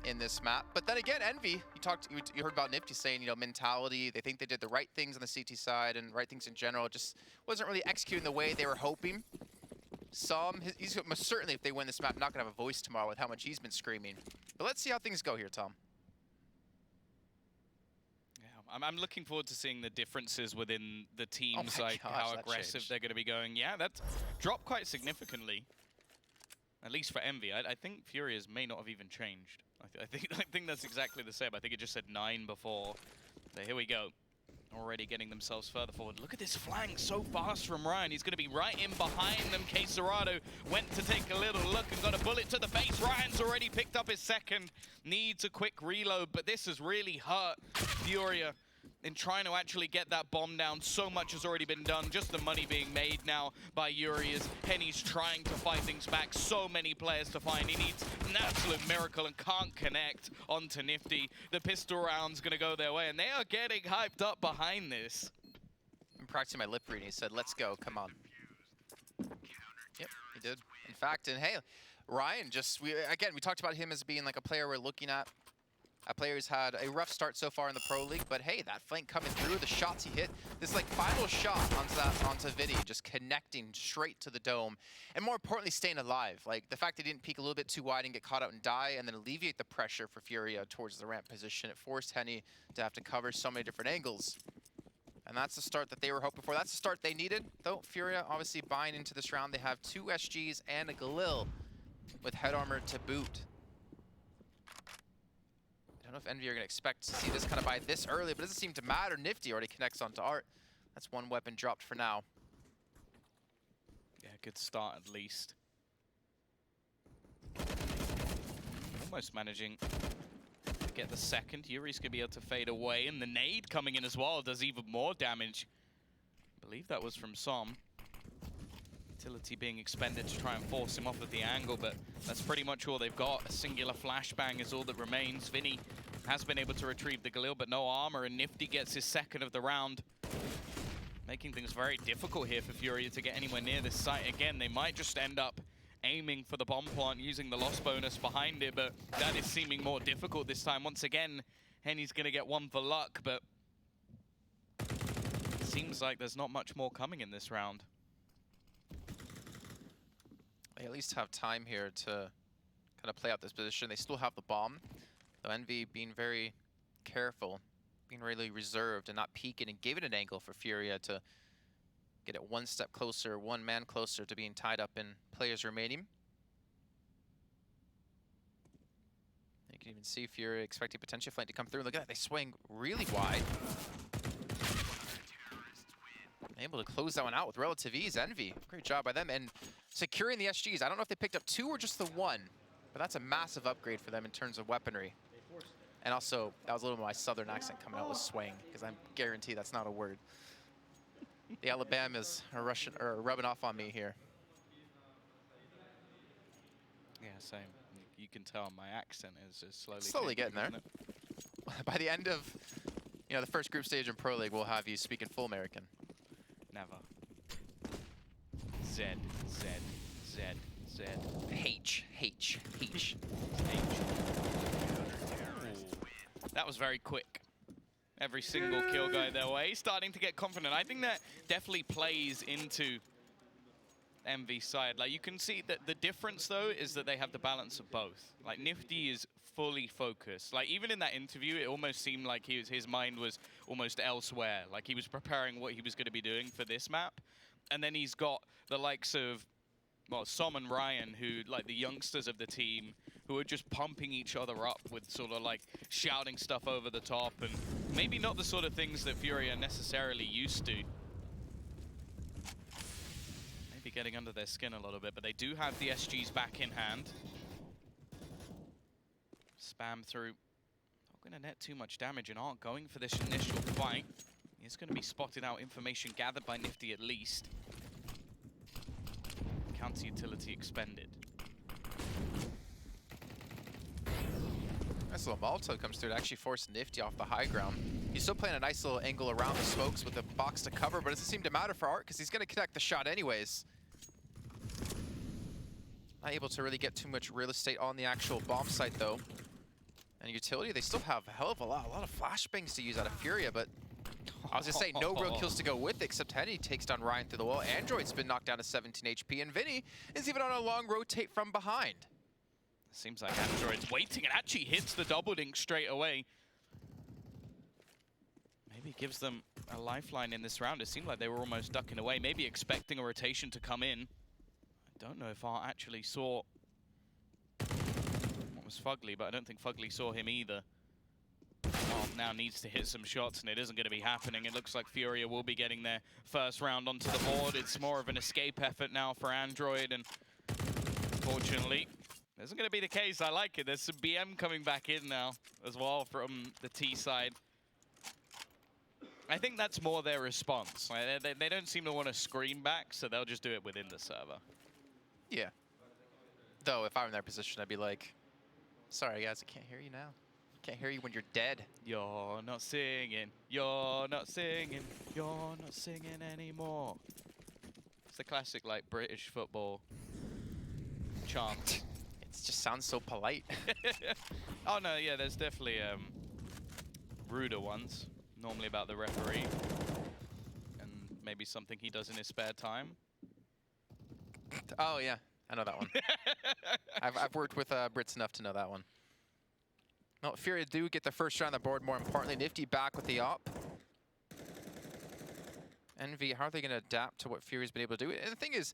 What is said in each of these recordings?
in this map. But then again, Envy, you heard about Nifty saying, you know, mentality, they think they did the right things on the CT side and right things in general, just wasn't really executing the way they were hoping. He's most certainly, if they win this map, not gonna have a voice tomorrow with how much he's been screaming. But let's see how things go here, Tom. Yeah, I'm looking forward to seeing the differences within the teams, like gosh, how aggressive they're going to be going. Yeah, that's dropped quite significantly, at least for Envy. I think Furia's may not have even changed. I think that's exactly the same. I think it just said 9 before. So here we go. Already getting themselves further forward. Look at this flank so fast from Ryan. He's going to be right in behind them. Quesarado went to take a little look and got a bullet to the face. Ryan's already picked up his second. Needs a quick reload, but this has really hurt Furia in trying to actually get that bomb down. So much has already been done. Just the money being made now by Yuri as Henny's trying to fight things back. So many players to find. He needs an absolute miracle and can't connect onto Nifty. The pistol round's going to go their way, and they are getting hyped up behind this. I'm practicing my lip reading. He said, let's go, come on. Yep, he did. In fact, and hey, Ryan again, we talked about him as being like a player we're looking at. A player who's had a rough start so far in the Pro League, but hey, that flank coming through, the shots he hit, this like final shot onto Vidi, just connecting straight to the dome, and more importantly, staying alive. Like the fact that he didn't peek a little bit too wide and get caught out and die, and then alleviate the pressure for Furia towards the ramp position. It forced Henny to have to cover so many different angles. And that's the start that they were hoping for. That's the start they needed, though. Furia obviously buying into this round. They have 2 SGs and a Galil with head armor to boot. I don't know if Envy are going to expect to see this kind of buy this early, but it doesn't seem to matter. Nifty already connects onto Art. That's 1 weapon dropped for now. Yeah, good start at least. Almost managing to get the second. Yuri's going to be able to fade away, and the nade coming in as well does even more damage. I believe that was from Som. Utility being expended to try and force him off of the angle, but that's pretty much all they've got. A singular flashbang is all that remains. Vinny has been able to retrieve the Galil, but no armor, and Nifty gets his second of the round. Making things very difficult here for Furia to get anywhere near this site. Again, they might just end up aiming for the bomb plant, using the loss bonus behind it, but that is seeming more difficult this time. Once again, Henny's going to get 1 for luck, but it seems like there's not much more coming in this round. They at least have time here to kind of play out this position. They still have the bomb. So Envy being very careful, being really reserved and not peeking, and giving an angle for Furia to get it 1 step closer, 1 man closer to being tied up in players remaining. You can even see Furia expecting potential flank to come through. Look at that, they swing really wide. Able to close that one out with relative ease. Envy, great job by them. And securing the SGs. I don't know if they picked up 2 or just the 1, but that's a massive upgrade for them in terms of weaponry. And also, that was a little of my southern accent coming out with swing, because I'm guaranteed that's not a word. The Alabamas are rubbing off on me here. Yeah, same. You can tell my accent is slowly getting there. By the end of the first group stage in Pro League, we'll have you speaking full American. Never. Z, Z, Z, Z. H, H, H. H. That was very quick. Every single kill going their way. Starting to get confident. I think that definitely plays into Envy's side. Like, you can see that the difference, though, is that they have the balance of both. Like, Nifty is fully focused. Like, even in that interview, it almost seemed like his mind was almost elsewhere. Like, he was preparing what he was going to be doing for this map. And then he's got the likes of, well, Som and Ryan, who, like, the youngsters of the team, who are just pumping each other up with sort of, like, shouting stuff over the top. And maybe not the sort of things that Furia necessarily used to. Maybe getting under their skin a little bit, but they do have the SGs back in hand. Spam through. Not going to net too much damage and aren't going for this initial fight. It's going to be spotted out. Information gathered by Nifty at least. Counter utility expended. Nice little Molotov comes through to actually force Nifty off the high ground. He's still playing a nice little angle around the smokes with the box to cover, but it doesn't seem to matter for Art because he's going to connect the shot anyways. Not able to really get too much real estate on the actual bomb site, though. And Utility, they still have a hell of a lot of flashbangs to use out of Furia, but I was gonna say no real kills to go with it, except Henny takes down Ryan through the wall. Android's been knocked down to 17 HP, and Vinny is even on a long rotate from behind. Seems like Android's waiting and actually hits the double dink straight away. Maybe gives them a lifeline in this round. It seemed like they were almost ducking away, maybe expecting a rotation to come in. I don't know if Art actually saw what was Fugly, but I don't think Fugly saw him either. Art now needs to hit some shots, and it isn't going to be happening. It looks like Furia will be getting their first round onto the board. It's more of an escape effort now for Android, and fortunately, this isn't going to be the case. I like it. There's some BM coming back in now as well from the T side. I think that's more their response. Like, they don't seem to want to scream back, so they'll just do it within the server. Yeah. Though, if I were in their position, I'd be like, sorry guys, I can't hear you now. Can't hear you when you're dead. You're not singing. You're not singing. You're not singing anymore. It's the classic, like, British football chant. It just sounds so polite. Oh, no, yeah, there's definitely ruder ones. Normally about the referee. And maybe something he does in his spare time. Oh, yeah. I know that one. I've worked with Brits enough to know that one. Well, Furia do get the first round on the board, more importantly. Nifty back with the op. Envy, how are they going to adapt to what Fury's been able to do? And the thing is,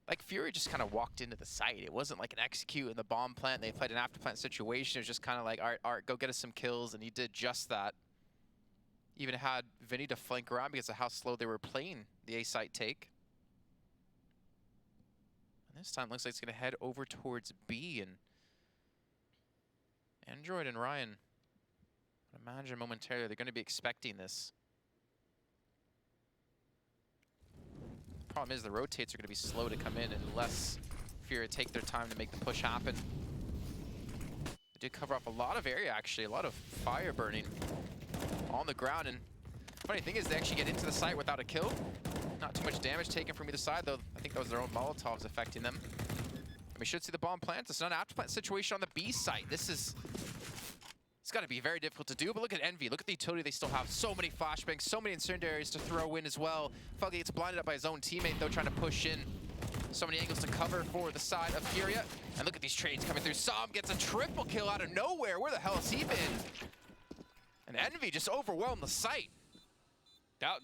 like, Fury just kind of walked into the site. It wasn't like an execute in the bomb plant. They played an after plant situation. It was just kind of like, all right, go get us some kills. And he did just that. Even had Vinny to flank around because of how slow they were playing the A site take. And this time looks like it's going to head over towards B, and Android and Ryan, I imagine momentarily they're going to be expecting this. Problem is the rotates are going to be slow to come in unless Furia take their time to make the push happen. They did cover up a lot of area, actually, a lot of fire burning on the ground. And funny thing is they actually get into the site without a kill. Not too much damage taken from either side, though. I think that was their own Molotovs affecting them. And we should see the bomb plant. It's not an after plant situation on the B site. It's got to be very difficult to do, but look at Envy. Look at the utility they still have. So many flashbangs, so many incendiaries to throw in as well. Fugly gets blinded up by his own teammate, though, trying to push in. So many angles to cover for the side of Furia. And look at these trades coming through. Som gets a triple kill out of nowhere. Where the hell has he been? And Envy just overwhelmed the site.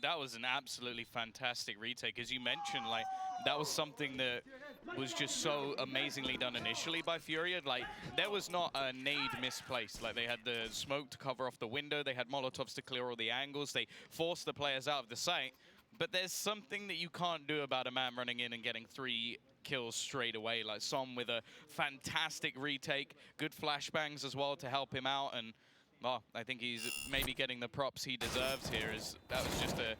That was an absolutely fantastic retake. As you mentioned, like, that was something that was just so amazingly done initially by Furia. Like, there was not a nade misplaced. Like, they had the smoke to cover off the window. They had Molotovs to clear all the angles. They forced the players out of the site. But there's something that you can't do about a man running in and getting 3 kills straight away. Like, Som with a fantastic retake. Good flashbangs as well to help him out. And oh, I think he's maybe getting the props he deserves here. That was just a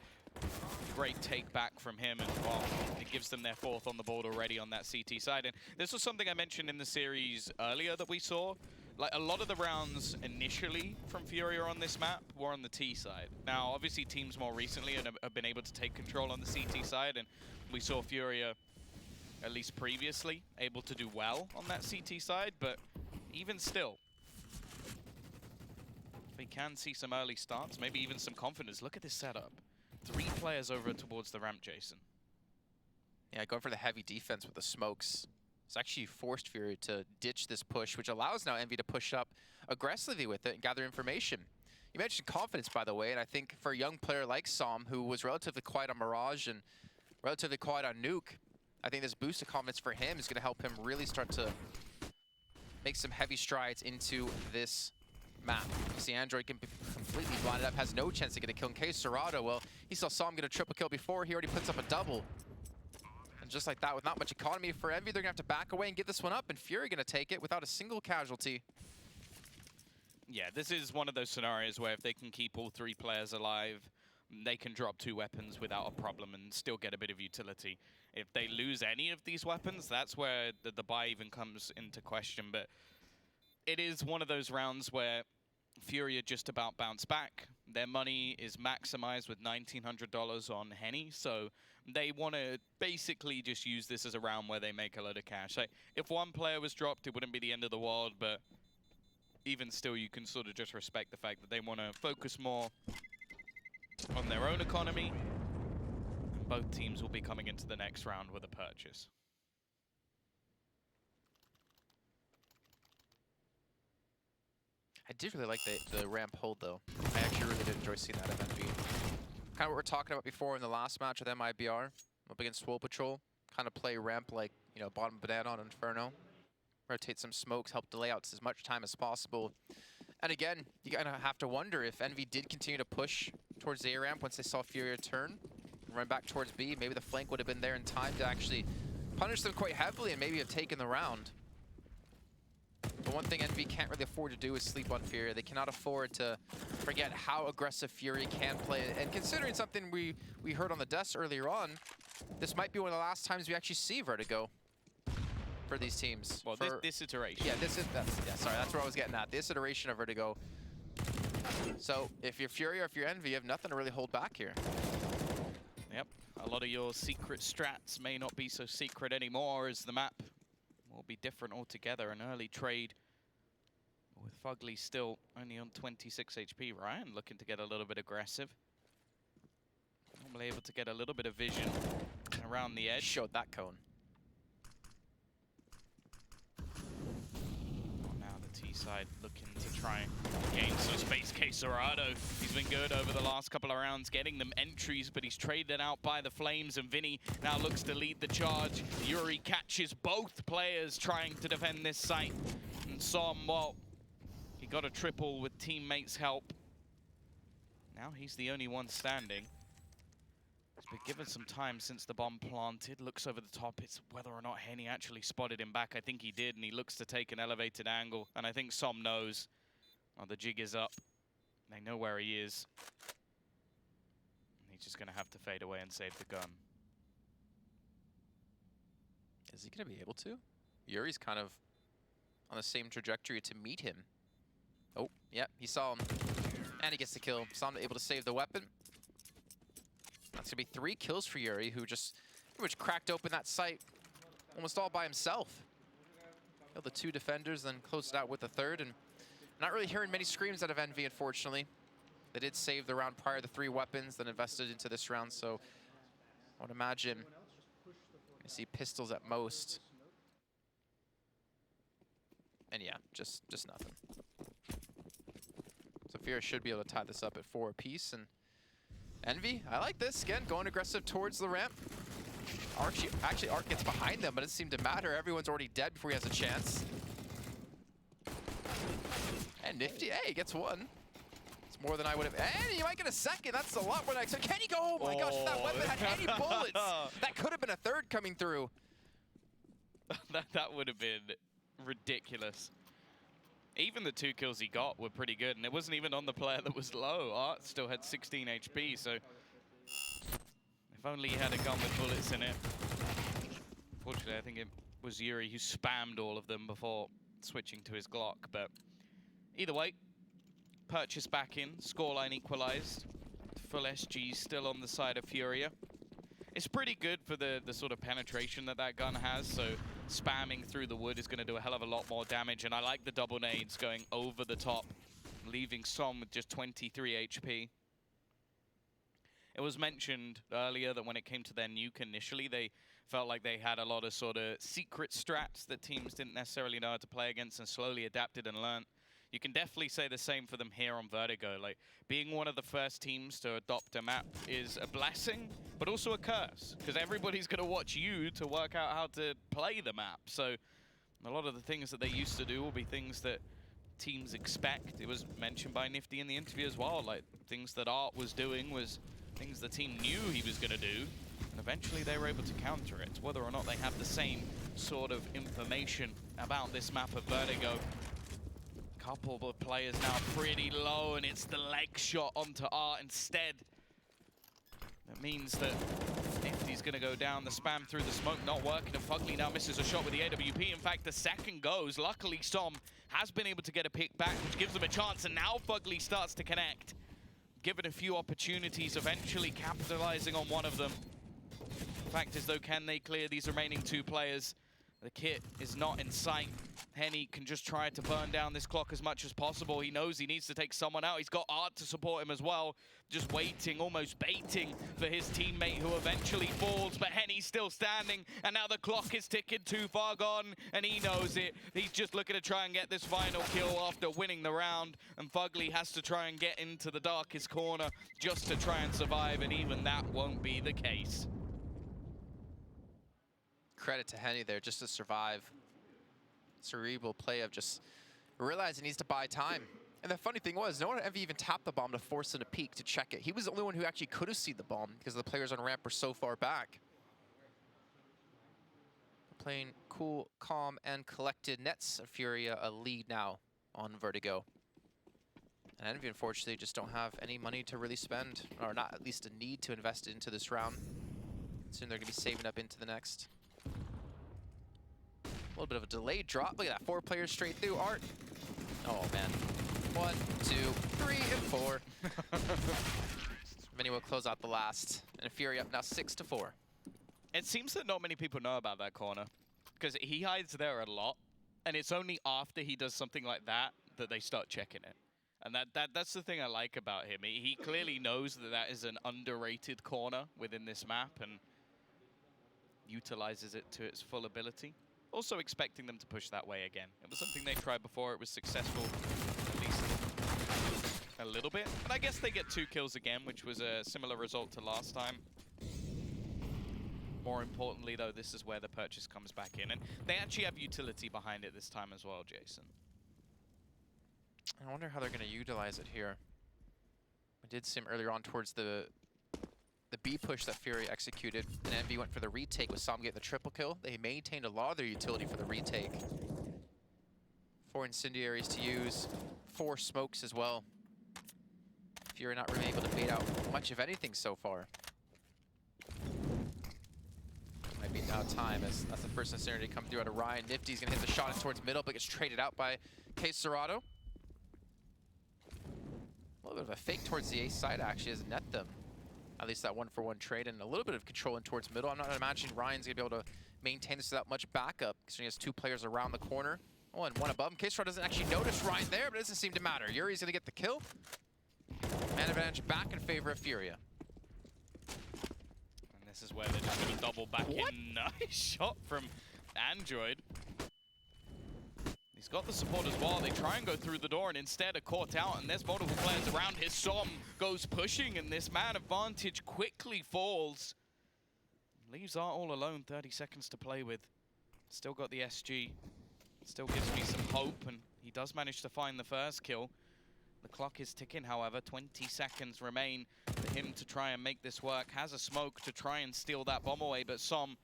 great take back from him, and well, it gives them their 4th on the board already on that CT side. And this was something I mentioned in the series earlier that we saw. Like, a lot of the rounds initially from Furia on this map were on the T side. Now, obviously, teams more recently have been able to take control on the CT side, and we saw Furia, at least previously, able to do well on that CT side, but even still, we can see some early starts, maybe even some confidence. Look at this setup. 3 players over towards the ramp, Jason. Yeah, going for the heavy defense with the smokes. It's actually forced Fury to ditch this push, which allows now Envy to push up aggressively with it and gather information. You mentioned confidence, by the way, and I think for a young player like Som, who was relatively quiet on Mirage and relatively quiet on Nuke, I think this boost of confidence for him is going to help him really start to make some heavy strides into this map. You see Android can be completely blinded up, has no chance to get a kill. In case Serrato, well, he saw Som get a triple kill before. He already puts up a double. And just like that, with not much economy for Envy, they're going to have to back away and give this one up, and Fury going to take it without a single casualty. Yeah, this is one of those scenarios where if they can keep all 3 players alive, they can drop 2 weapons without a problem and still get a bit of utility. If they lose any of these weapons, that's where the buy even comes into question. But it is one of those rounds where Furia just about bounce back. Their money is maximized with $1,900 on Henny, so they want to basically just use this as a round where they make a lot of cash. Like, if one player was dropped, it wouldn't be the end of the world, but even still, you can sort of just respect the fact that they want to focus more on their own economy. And both teams will be coming into the next round with a purchase. I did really like the ramp hold, though. I actually really did enjoy seeing that FNV. Kind of what we were talking about before in the last match with MIBR, up against Swole Patrol. Kind of play ramp like, you know, bottom banana on Inferno. Rotate some smokes, help delay out as much time as possible. And again, you kind of have to wonder if Envy did continue to push towards the A ramp once they saw Furia turn and run back towards B. Maybe the flank would have been there in time to actually punish them quite heavily and maybe have taken the round. The one thing Envy can't really afford to do is sleep on Furia. They cannot afford to forget how aggressive Fury can play. And considering something we heard on the desk earlier on, this might be one of the last times we actually see Vertigo for these teams. Well, this iteration. Yeah, that's where I was getting at. This iteration of Vertigo. So if you're Fury or if you're Envy, you have nothing to really hold back here. Yep, a lot of your secret strats may not be so secret anymore as the map will be different altogether. An early trade with Fugly still only on 26 HP. Ryan looking to get a little bit aggressive. Normally able to get a little bit of vision around the edge. Showed that cone. Now the T side looking to try and gain some space. Quesorado, he's been good over the last couple of rounds, getting them entries, but he's traded out by the Flames, and Vinny now looks to lead the charge. Yuri catches both players trying to defend this site. And Som, well, he got a triple with teammates' help. Now he's the only one standing. He's been given some time since the bomb planted. Looks over the top. It's whether or not Henny actually spotted him back. I think he did, and he looks to take an elevated angle. And I think Som knows. Oh, the jig is up. They know where he is. He's just going to have to fade away and save the gun. Is he going to be able to? Yuri's kind of on the same trajectory to meet him. Oh, yeah, he saw him. And he gets the kill. Som able to save the weapon. That's going to be 3 kills for Yuri, who just pretty much cracked open that site almost all by himself. Killed the 2 defenders, then closed it out with the 3rd. And not really hearing many screams out of Envy, unfortunately. They did save the round prior to 3 weapons, then invested into this round. So I would imagine you see pistols at most. And yeah, just nothing. So Furia should be able to tie this up at 4 apiece. And Envy, I like this. Again, going aggressive towards the ramp. Actually, Arc gets behind them, but it doesn't seem to matter. Everyone's already dead before he has a chance. And Nifty, hey, gets 1. It's more than I would have. And he might get a 2nd. That's a lot more than I expected. Can he go? Oh my gosh, if that weapon had any bullets, that could have been a 3rd coming through. that would have been ridiculous. Even the 2 kills he got were pretty good, and it wasn't even on the player that was low. Art still had 16 HP, so if only he had a gun with bullets in it. Unfortunately, I think it was Yuri who spammed all of them before switching to his Glock, but either way, purchase back in, scoreline equalized. Full SG still on the side of Furia. It's pretty good for the sort of penetration that gun has, so spamming through the wood is going to do a hell of a lot more damage, and I like the double nades going over the top, leaving Som with just 23 HP. It was mentioned earlier that when it came to their nuke initially, they felt like they had a lot of sort of secret strats that teams didn't necessarily know how to play against, and slowly adapted and learned. You can definitely say the same for them here on Vertigo. Like, being one of the first teams to adopt a map is a blessing, but also a curse, because everybody's going to watch you to work out how to play the map. So a lot of the things that they used to do will be things that teams expect. It was mentioned by Nifty in the interview as well. Like, things that Art was doing was things the team knew he was going to do, and eventually they were able to counter it. Whether or not they have the same sort of information about this map of Vertigo. Couple of players now pretty low, and it's the leg shot onto Art instead. That means that Nifty's going to go down. The spam through the smoke not working, and Fugly now misses a shot with the AWP. In fact, the 2nd goes. Luckily, Som has been able to get a pick back, which gives them a chance, and now Fugly starts to connect. Given a few opportunities, eventually capitalizing on one of them. The fact is, though, can they clear these remaining 2 players? The kit is not in sight. Henny can just try to burn down this clock as much as possible. He knows he needs to take someone out. He's got Art to support him as well. Just waiting, almost baiting for his teammate who eventually falls. But Henny's still standing, and now the clock is ticking, too far gone, and he knows it. He's just looking to try and get this final kill after winning the round. And Fugly has to try and get into the darkest corner just to try and survive, and even that won't be the case. Credit to Henny there just to survive. Cerebral play of just realizing he needs to buy time. And the funny thing was, no one ever even tapped the bomb to force him to peek to check it. He was the only one who actually could have seen the bomb because the players on ramp were so far back. Playing cool, calm, and collected. Nets Furia a lead now on Vertigo. And Envy, unfortunately, just don't have any money to really spend, or not at least a need to invest into this round. Soon they're going to be saving up into the next. A little bit of a delayed drop. Look at that, 4 players straight through. Art. Oh, man. 1, 2, 3, and 4. Vinny will close out the last. And Fury up now 6-4. It seems that not many people know about that corner, because he hides there a lot, and it's only after he does something like that that they start checking it. And that's the thing I like about him. He clearly knows that that is an underrated corner within this map and utilizes it to its full ability. Also expecting them to push that way again. It was something they tried before. It was successful, at least a little bit. And I guess they get 2 kills again, which was a similar result to last time. More importantly, though, this is where the purchase comes back in. And they actually have utility behind it this time as well, Jason. I wonder how they're going to utilize it here. We did see him earlier on towards the B push that Fury executed, and Envy went for the retake with Som getting the triple kill. They maintained a lot of their utility for the retake. 4 incendiaries to use, 4 smokes as well. Fury not really able to bait out much of anything so far. Might be now time as that's the first incendiary to come through out of Ryan. Nifty's gonna hit the shot towards middle, but gets traded out by K Serato. A little bit of a fake towards the A side actually has net them. At least that 1-for-1 trade, and a little bit of control in towards middle. I'm not imagining Ryan's gonna be able to maintain this without much backup, because he has 2 players around the corner. Oh, and 1 above him. K-Star doesn't actually notice Ryan there, but it doesn't seem to matter. Yuri's gonna get the kill. Man advantage back in favor of Furia. And this is where they're just gonna double back in. Nice shot from Android. He's got the support as well. They try and go through the door and instead are caught out, and there's multiple players around. His Som goes pushing, and this man advantage quickly falls. Leaves Art all alone, 30 seconds to play with. Still got the SG. Still gives me some hope, and he does manage to find the first kill. The clock is ticking, however. 20 seconds remain for him to try and make this work. Has a smoke to try and steal that bomb away, but Som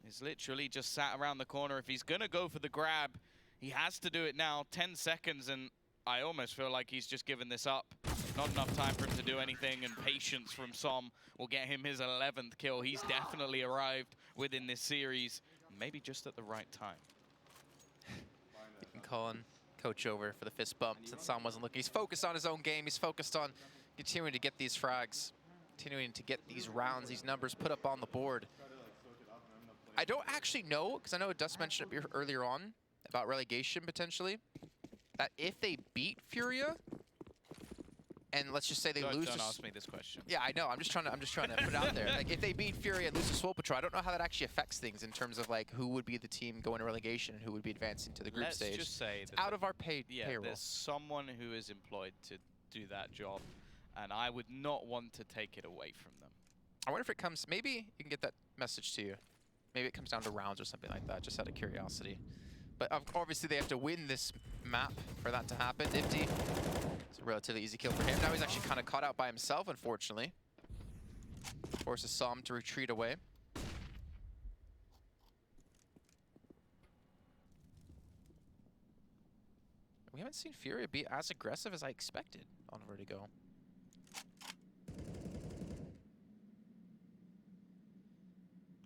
is literally just sat around the corner. If he's gonna go for the grab, he has to do it now. 10 seconds, and I almost feel like he's just given this up. Not enough time for him to do anything, and patience from Som will get him his 11th kill. He's definitely arrived within this series, maybe just at the right time. You can call in coach over for the fist bump since Som wasn't looking. He's focused on his own game. He's focused on continuing to get these frags, continuing to get these rounds, these numbers put up on the board. I don't actually know, because I know Dust mentioned it earlier on about relegation potentially, that if they beat Furia, and let's just say they lose. Don't ask me this question. Yeah, I know. I'm just trying to put it out there. Like, if they beat Furia and lose to Swole Patrol, I don't know how that actually affects things in terms of like who would be the team going to relegation and who would be advancing to the group stage. Let's just say it's out of our payroll. There's someone who is employed to do that job, and I would not want to take it away from them. I wonder if it comes. Maybe you can get that message to you. Maybe it comes down to rounds or something like that, just out of curiosity. But obviously they have to win this map for that to happen. Nifty, it's a relatively easy kill for him. Now he's actually kind of caught out by himself, unfortunately. Forces Som to retreat away. We haven't seen Furia be as aggressive as I expected on Vertigo.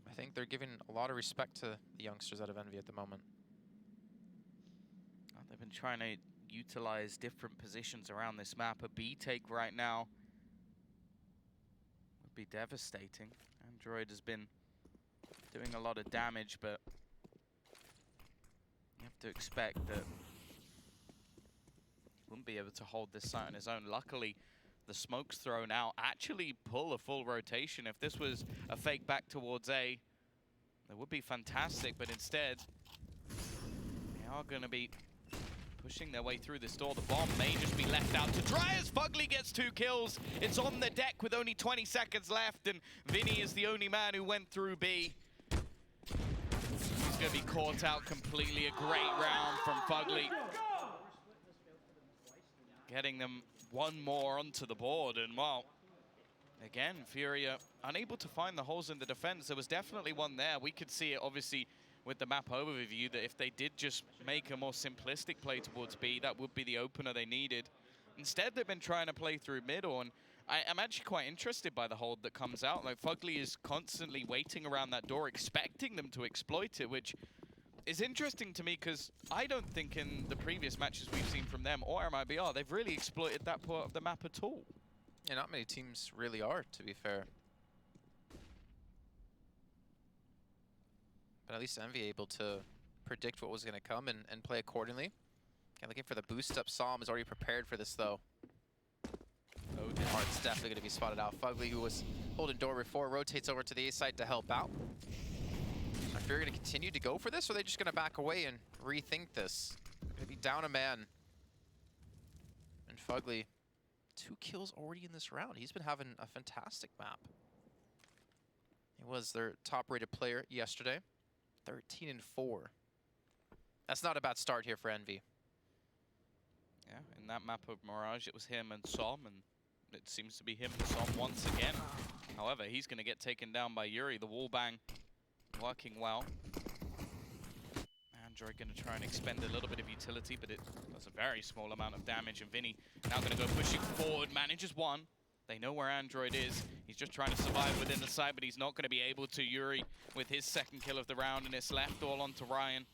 I think they're giving a lot of respect to the youngsters out of Envy at the moment. They've been trying to utilize different positions around this map. A B take right now would be devastating. Android has been doing a lot of damage, but have to expect that he wouldn't be able to hold this site on his own. Luckily, the smoke's thrown out. Actually pull a full rotation. If this was a fake back towards A, that would be fantastic, but instead, they are going to be pushing their way through this door. The bomb may just be left out to dry as Fugly gets 2 kills. It's on the deck with only 20 seconds left, and Vinny is the only man who went through B. He's going to be caught out completely. A great round from Fugly. Getting them one more onto the board, and well, again, Furia unable to find the holes in the defense. There was definitely one there. We could see it obviously with the map overview that if they did just make a more simplistic play towards B, that would be the opener they needed. Instead, they've been trying to play through middle, and I'm actually quite interested by the hold that comes out. Like, Fugly is constantly waiting around that door, expecting them to exploit it, which is interesting to me because I don't think in the previous matches we've seen from them or MIBR, they've really exploited that part of the map at all. Yeah, not many teams really are, to be fair. But at least Envy able to predict what was going to come and play accordingly. Okay, looking for the boost up. Psalm is already prepared for this, though. And Heart's definitely going to be spotted out. Fugly, who was holding door before, rotates over to the A side to help out. Are Fury going to continue to go for this, or are they just going to back away and rethink this? Going to be down a man. And Fugly, 2 kills already in this round. He's been having a fantastic map. He was their top-rated player yesterday. 13-4. That's not a bad start here for Envy. Yeah, in that map of Mirage, it was him and Som, and it seems to be him and Som once again. However, he's going to get taken down by Yuri. The wall bang working well. Android going to try and expend a little bit of utility, but it does a very small amount of damage. And Vinny now going to go pushing forward, manages one. They know where Android is. He's just trying to survive within the site, but he's not going to be able to. Yuri with his 2nd kill of the round, and it's left all onto Ryan.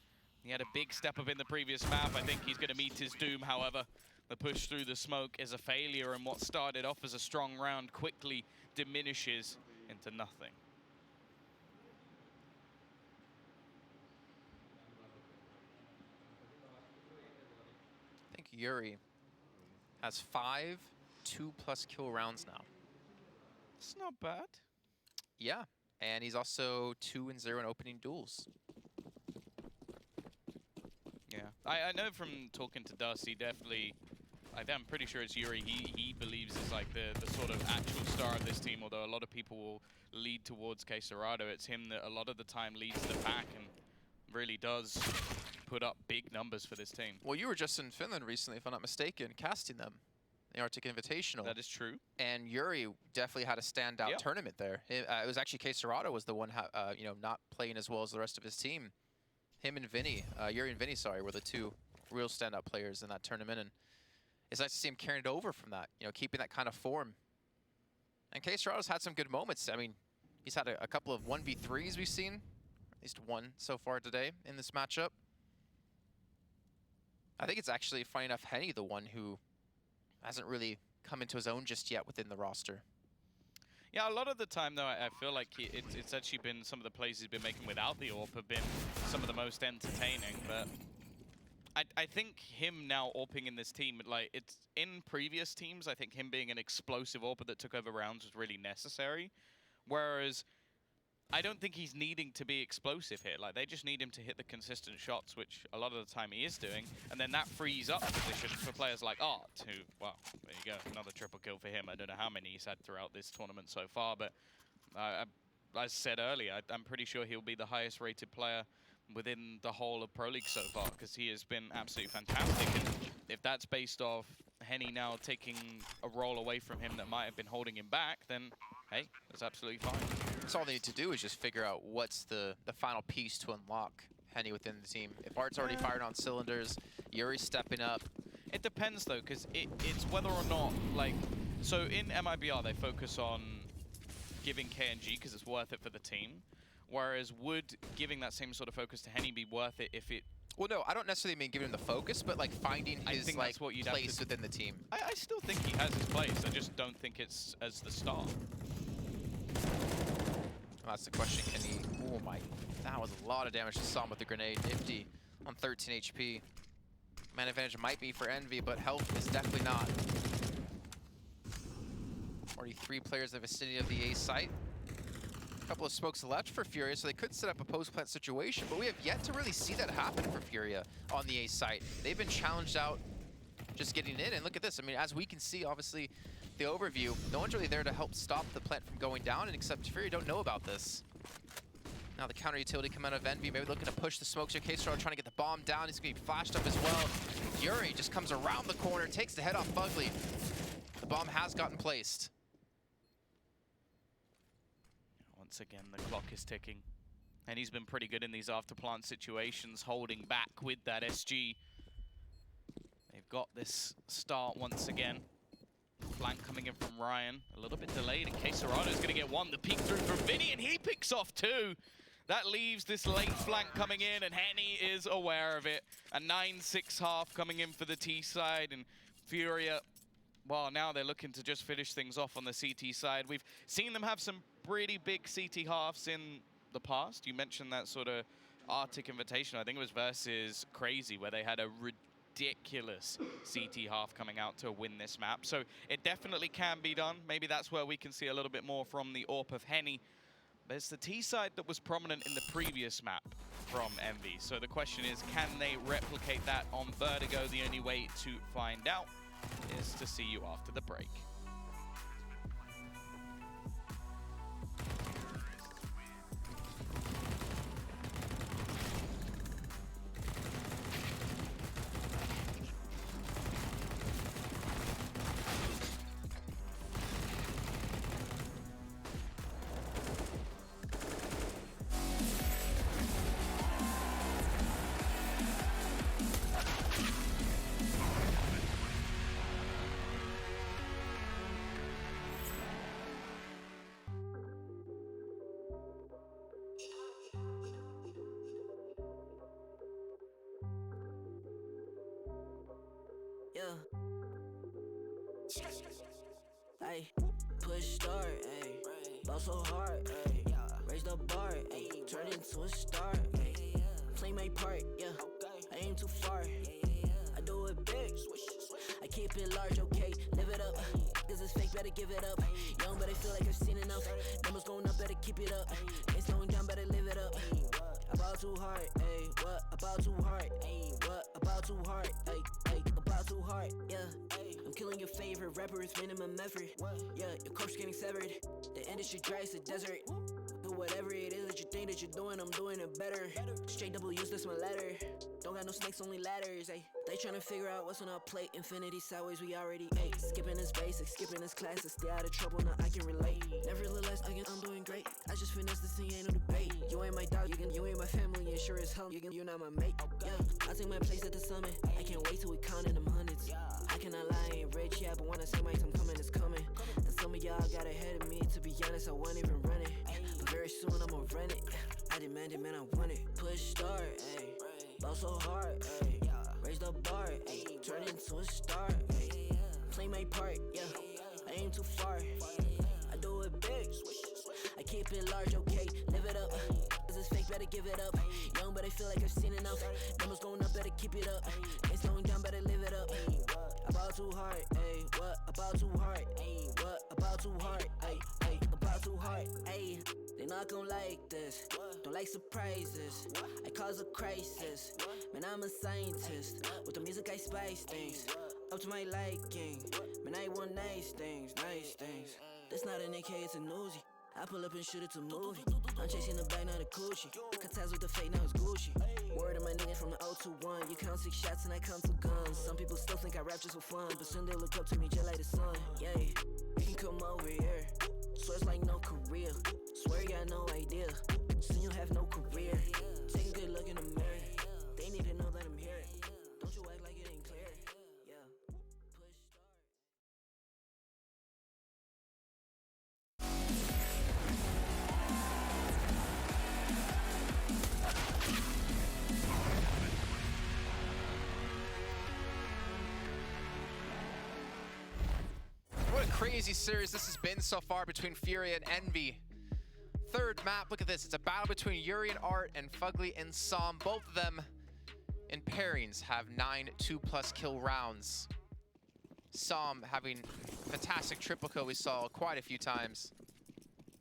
He had a big step up in the previous map. I think he's going to meet his doom, however. The push through the smoke is a failure, and what started off as a strong round quickly diminishes into nothing. I think Yuri has 5 2+ kill rounds now. It's not bad. Yeah, and he's also 2-0 in opening duels. Yeah, I know from talking to Dusty, definitely, I'm pretty sure it's Yuri. He believes is like the sort of actual star of this team, although a lot of people will lead towards Queserado. It's him that a lot of the time leads the pack and really does put up big numbers for this team. Well, you were just in Finland recently, if I'm not mistaken, casting them. The Arctic Invitational. That is true. And Yuri definitely had a standout tournament there. It was actually Queserado was the one, you know, not playing as well as the rest of his team. Him and Vinny, Yuri and Vinny, sorry, were the 2 real standout players in that tournament. And it's nice to see him carrying it over from that, you know, keeping that kind of form. And Queserado's had some good moments. I mean, he's had a couple of 1v3s we've seen, at least one so far today in this matchup. I think it's actually, funny enough, Henny, the one who hasn't really come into his own just yet within the roster. Yeah, a lot of the time, though, I feel like it's actually been some of the plays he's been making without the AWP have been some of the most entertaining. But I think him now AWPing in this team, like, it's in previous teams, I think him being an explosive AWPer that took over rounds was really necessary. Whereas I don't think he's needing to be explosive here. Like, they just need him to hit the consistent shots, which a lot of the time he is doing. And then that frees up position for players like Art, who, well, there you go. Another triple kill for him. I don't know how many he's had throughout this tournament so far, but as I said earlier, I'm pretty sure he'll be the highest rated player within the whole of Pro League so far, because he has been absolutely fantastic. And if that's based off Henny now taking a role away from him that might have been holding him back, then hey, that's absolutely fine. That's all they need to do is just figure out what's the final piece to unlock Henny within the team. If Art's already fired on cylinders, Yuri's stepping up. It depends, though, because it's whether or not, like, so in MIBR, they focus on giving KNG because it's worth it for the team, whereas would giving that same sort of focus to Henny be worth it if it... Well, no, I don't necessarily mean giving him the focus, but like finding his like what you'd place within the team. I still think he has his place. I just don't think it's as the star. Well, that's the question. Can he? Oh my! That was a lot of damage to Sam with the grenade. Nifty on 13 HP. Man advantage might be for Envy, but health is definitely not. Already 3 players in the vicinity of the A site. A couple of smokes left for Furia, so they could set up a post-plant situation, but we have yet to really see that happen for Furia on the A site. They've been challenged out just getting in, and look at this. I mean, as we can see, obviously, the overview, no one's really there to help stop the plant from going down, and except Furia don't know about this. Now the counter utility coming out of Envy, maybe looking to push the smokes here. K-Star trying to get the bomb down. He's going to be flashed up as well. Fury just comes around the corner, takes the head off Fugly. The bomb has gotten placed. Once again, the clock is ticking. And he's been pretty good in these after-plant situations, holding back with that SG. They've got this start once again. Flank coming in from Ryan, a little bit delayed, and Quesarado's going to get one. The peek through from Vinny, and he picks off 2. That leaves this late flank coming in, and Henny is aware of it. A 9-6 half coming in for the T side, and Furia, well, now they're looking to just finish things off on the CT side. We've seen them have some pretty big CT halves in the past. You mentioned that sort of Arctic Invitation. I think it was versus Crazy, where they had a ridiculous CT half coming out to win this map. So it definitely can be done. Maybe that's where we can see a little bit more from the AWP of Henny. But it's the T side that was prominent in the previous map from Envy. So the question is, can they replicate that on Vertigo? The only way to find out is to see you after the break. Ay, push start, ay, ball so hard, ay, raise the bar, ay, turn into a star, ay, play my part, yeah, I aim too far, I do it big, I keep it large, okay, live it up, this is fake, better give it up, young, but I feel like I've seen enough, numbers going up, better keep it up, ain't slowing down, better live it up, about too hard, ay, what, about too hard, ay, what, about too hard, ay, about too hard, yeah, I'm killing your favorite rapper with minimum effort. Yeah, your corpse getting severed. The industry dry as a desert. Do whatever it is that you think that you're doing, I'm doing it better. Straight double use, that's my ladder. Don't got no snakes, only ladders. Ay. They tryna figure out what's on our plate. Infinity sideways, we already ate. Skipping is basic, skipping is classic. Stay out of trouble, now I can relate. Nevertheless, again, I'm doing great. I just finished this thing, ain't no debate. You ain't my dog, you ain't my family, and sure as hell, you're not my mate. Yeah, I take my place at the summit. I can't wait till we counting them hundreds. I cannot lie, I ain't rich, yeah, but when I say my time coming, it's coming. And some of y'all got ahead of me, to be honest, I wasn't even running. But very soon I'ma run it. I demand it, man, I want it. Push start, ayy, ball so hard, ayy, raise the bar, ayy, turn into a star, ayy, play my part, yeah, I aim too far, I do it big, I keep it large, okay, live it up, this is fake, better give it up, young, but I feel like I've seen enough, numbers going up, better keep it up, ain't slowing down, better live it up, about too hard, ayy, what, about too hard, ayy, what, about too hard, ayy, about too hard, ayy, they not gon' like this, don't like surprises, I cause a crisis, man, I'm a scientist, with the music I spice things, up to my liking, man, I want nice things, that's not an AK, it's a Uzi. I pull up and shoot it to movie. I'm chasing the bag, not a coochie. Cut ties with the fake, now it's Gucci. Word of my nigga from the 021. You count 6 shots and I count 2 guns. Some people still think I rap just for fun, but soon they look up to me just like the sun. Yeah, you can come over here. Swear it's like no career. Swear you got no idea. Soon you have no career. Take a good look in the mirror. They need to know that I'm here. Don't you act like it ain't clear. Yeah, push start. What a crazy series this has been so far between Furia and Envy. Third map, look at this. It's a battle between Yuri and Art and Fugly and Som. Both of them in pairings have 9 2+ kill rounds. Som having fantastic triple kill we saw quite a few times.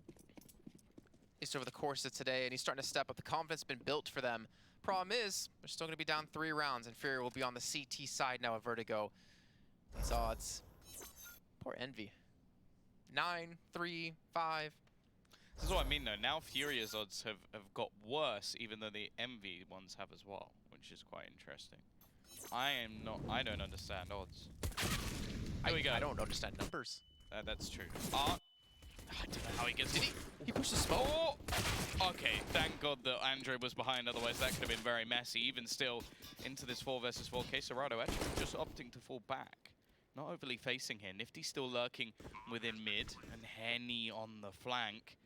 At least over the course of today, and he's starting to step up. The confidence been built for them. Problem is, they're still going to be down 3 rounds, and Furia will be on the CT side now of Vertigo. These odds. Poor Envy. 9, 3, 5. This is what I mean, though. Now Furia's odds have got worse, even though the Envy ones have as well, which is quite interesting. I don't understand odds. Here we go. I don't understand numbers. That's true. I don't know how he gets... Did he? He pushed the smoke? Oh! Okay, thank God that Andre was behind, otherwise that could have been very messy. Even still, into this 4 versus 4 case, Serrado actually just opting to fall back. Not overly facing here. Nifty still lurking within mid, and Henny on the flank,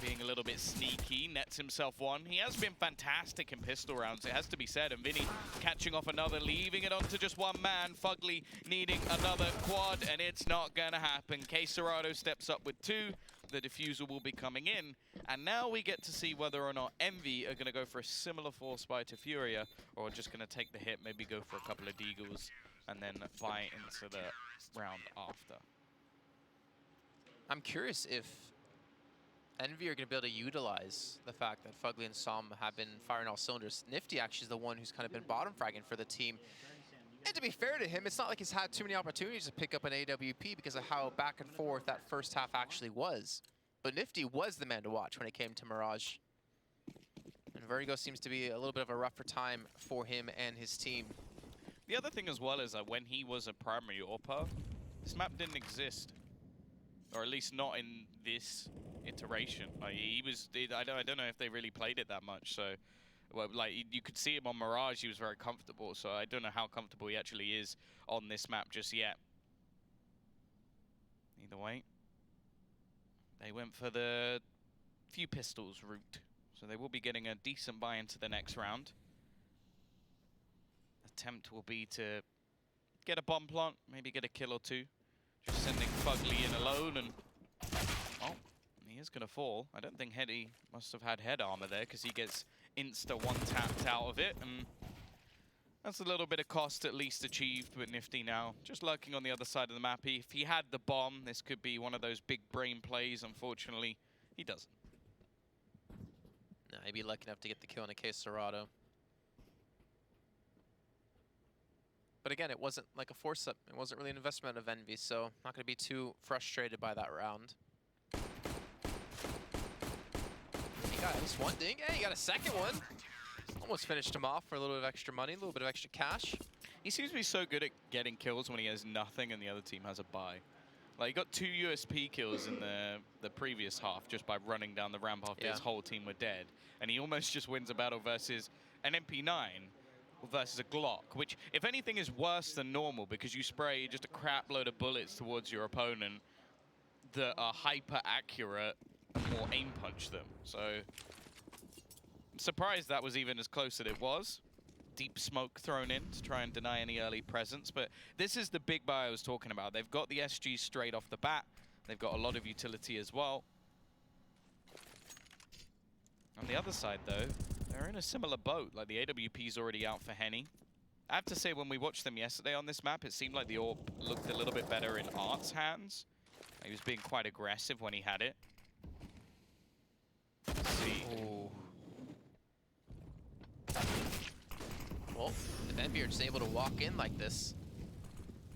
being a little bit sneaky, nets himself one. He has been fantastic in pistol rounds, it has to be said, and Vinny catching off another, leaving it onto just one man. Fugly needing another quad, and it's not gonna happen. K Serrado steps up with 2. The diffuser will be coming in, and now we get to see whether or not Envy are gonna go for a similar force buy to Furia, or just gonna take the hit, maybe go for a couple of deagles, and then buy into the round after. I'm curious if Envy are going to be able to utilize the fact that Fugly and Som have been firing all cylinders. Nifty actually is the one who's kind of been bottom fragging for the team. And to be fair to him, it's not like he's had too many opportunities to pick up an AWP because of how back and forth that first half actually was. But Nifty was the man to watch when it came to Mirage. And Vertigo seems to be a little bit of a rougher time for him and his team. The other thing as well is that when he was a primary AWPer, this map didn't exist. Or at least not in this iteration. Like I don't know if they really played it that much. So, well, like you could see him on Mirage, he was very comfortable. So I don't know how comfortable he actually is on this map just yet. Either way, they went for the few pistols route. So they will be getting a decent buy into the next round. Attempt will be to get a bomb plant, maybe get a kill or 2. Just sending Fugly in alone, and oh, he is gonna fall. I don't think Heady must have had head armor there, because he gets insta one tapped out of it, and that's a little bit of cost at least achieved. But Nifty now just lurking on the other side of the map. If he had the bomb, this could be one of those big brain plays. Unfortunately, he doesn't. Nah, he'd be lucky enough to get the kill on a case Serrado. But again, it wasn't like a force-up. It wasn't really an investment of Envy, so not going to be too frustrated by that round. He got at least one ding. Hey, he got a second one. Almost finished him off for a little bit of extra money, a little bit of extra cash. He seems to be so good at getting kills when he has nothing and the other team has a buy. Like, he got 2 USP kills in the previous half just by running down the ramp after his whole team were dead. And he almost just wins a battle versus an MP9. Versus a Glock, which, if anything, is worse than normal because you spray just a crap load of bullets towards your opponent that are hyper accurate or aim punch them. So, I'm surprised that was even as close as it was. Deep smoke thrown in to try and deny any early presence, but this is the big buy I was talking about. They've got the SG straight off the bat. They've got a lot of utility as well. On the other side, though, they're in a similar boat. Like, the AWP's already out for Henny. I have to say, when we watched them yesterday on this map, it seemed like the AWP looked a little bit better in Art's hands. He was being quite aggressive when he had it. Let's see. Ooh. Well, if Envy are just able to walk in like this,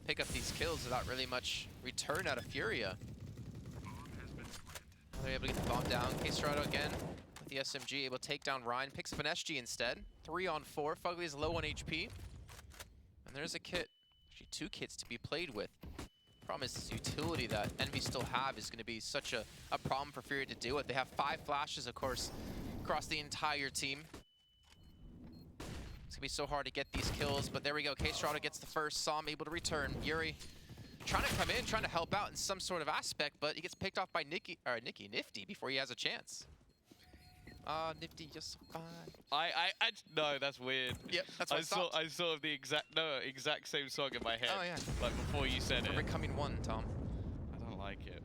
pick up these kills without really much return out of Furia. They're able to get the bomb down. K-Serrado again. The SMG able to take down Ryan, picks up an SG instead. 3 on 4. Fugly is low on HP. And there's a kit. Actually, 2 kits to be played with. Problem is this utility that Envy still have is going to be such a problem for Furia to deal with. They have 5 flashes, of course, across the entire team. It's going to be so hard to get these kills, but there we go. K-Serrado gets the first. Som able to return. Yuri trying to come in, trying to help out in some sort of aspect, but he gets picked off by Nifty before he has a chance. Nifty, just fine. No, that's weird. Yep, that's what I saw the exact same song in my head. Oh, yeah. Like, before you said it. We're becoming one, Tom. I don't like it.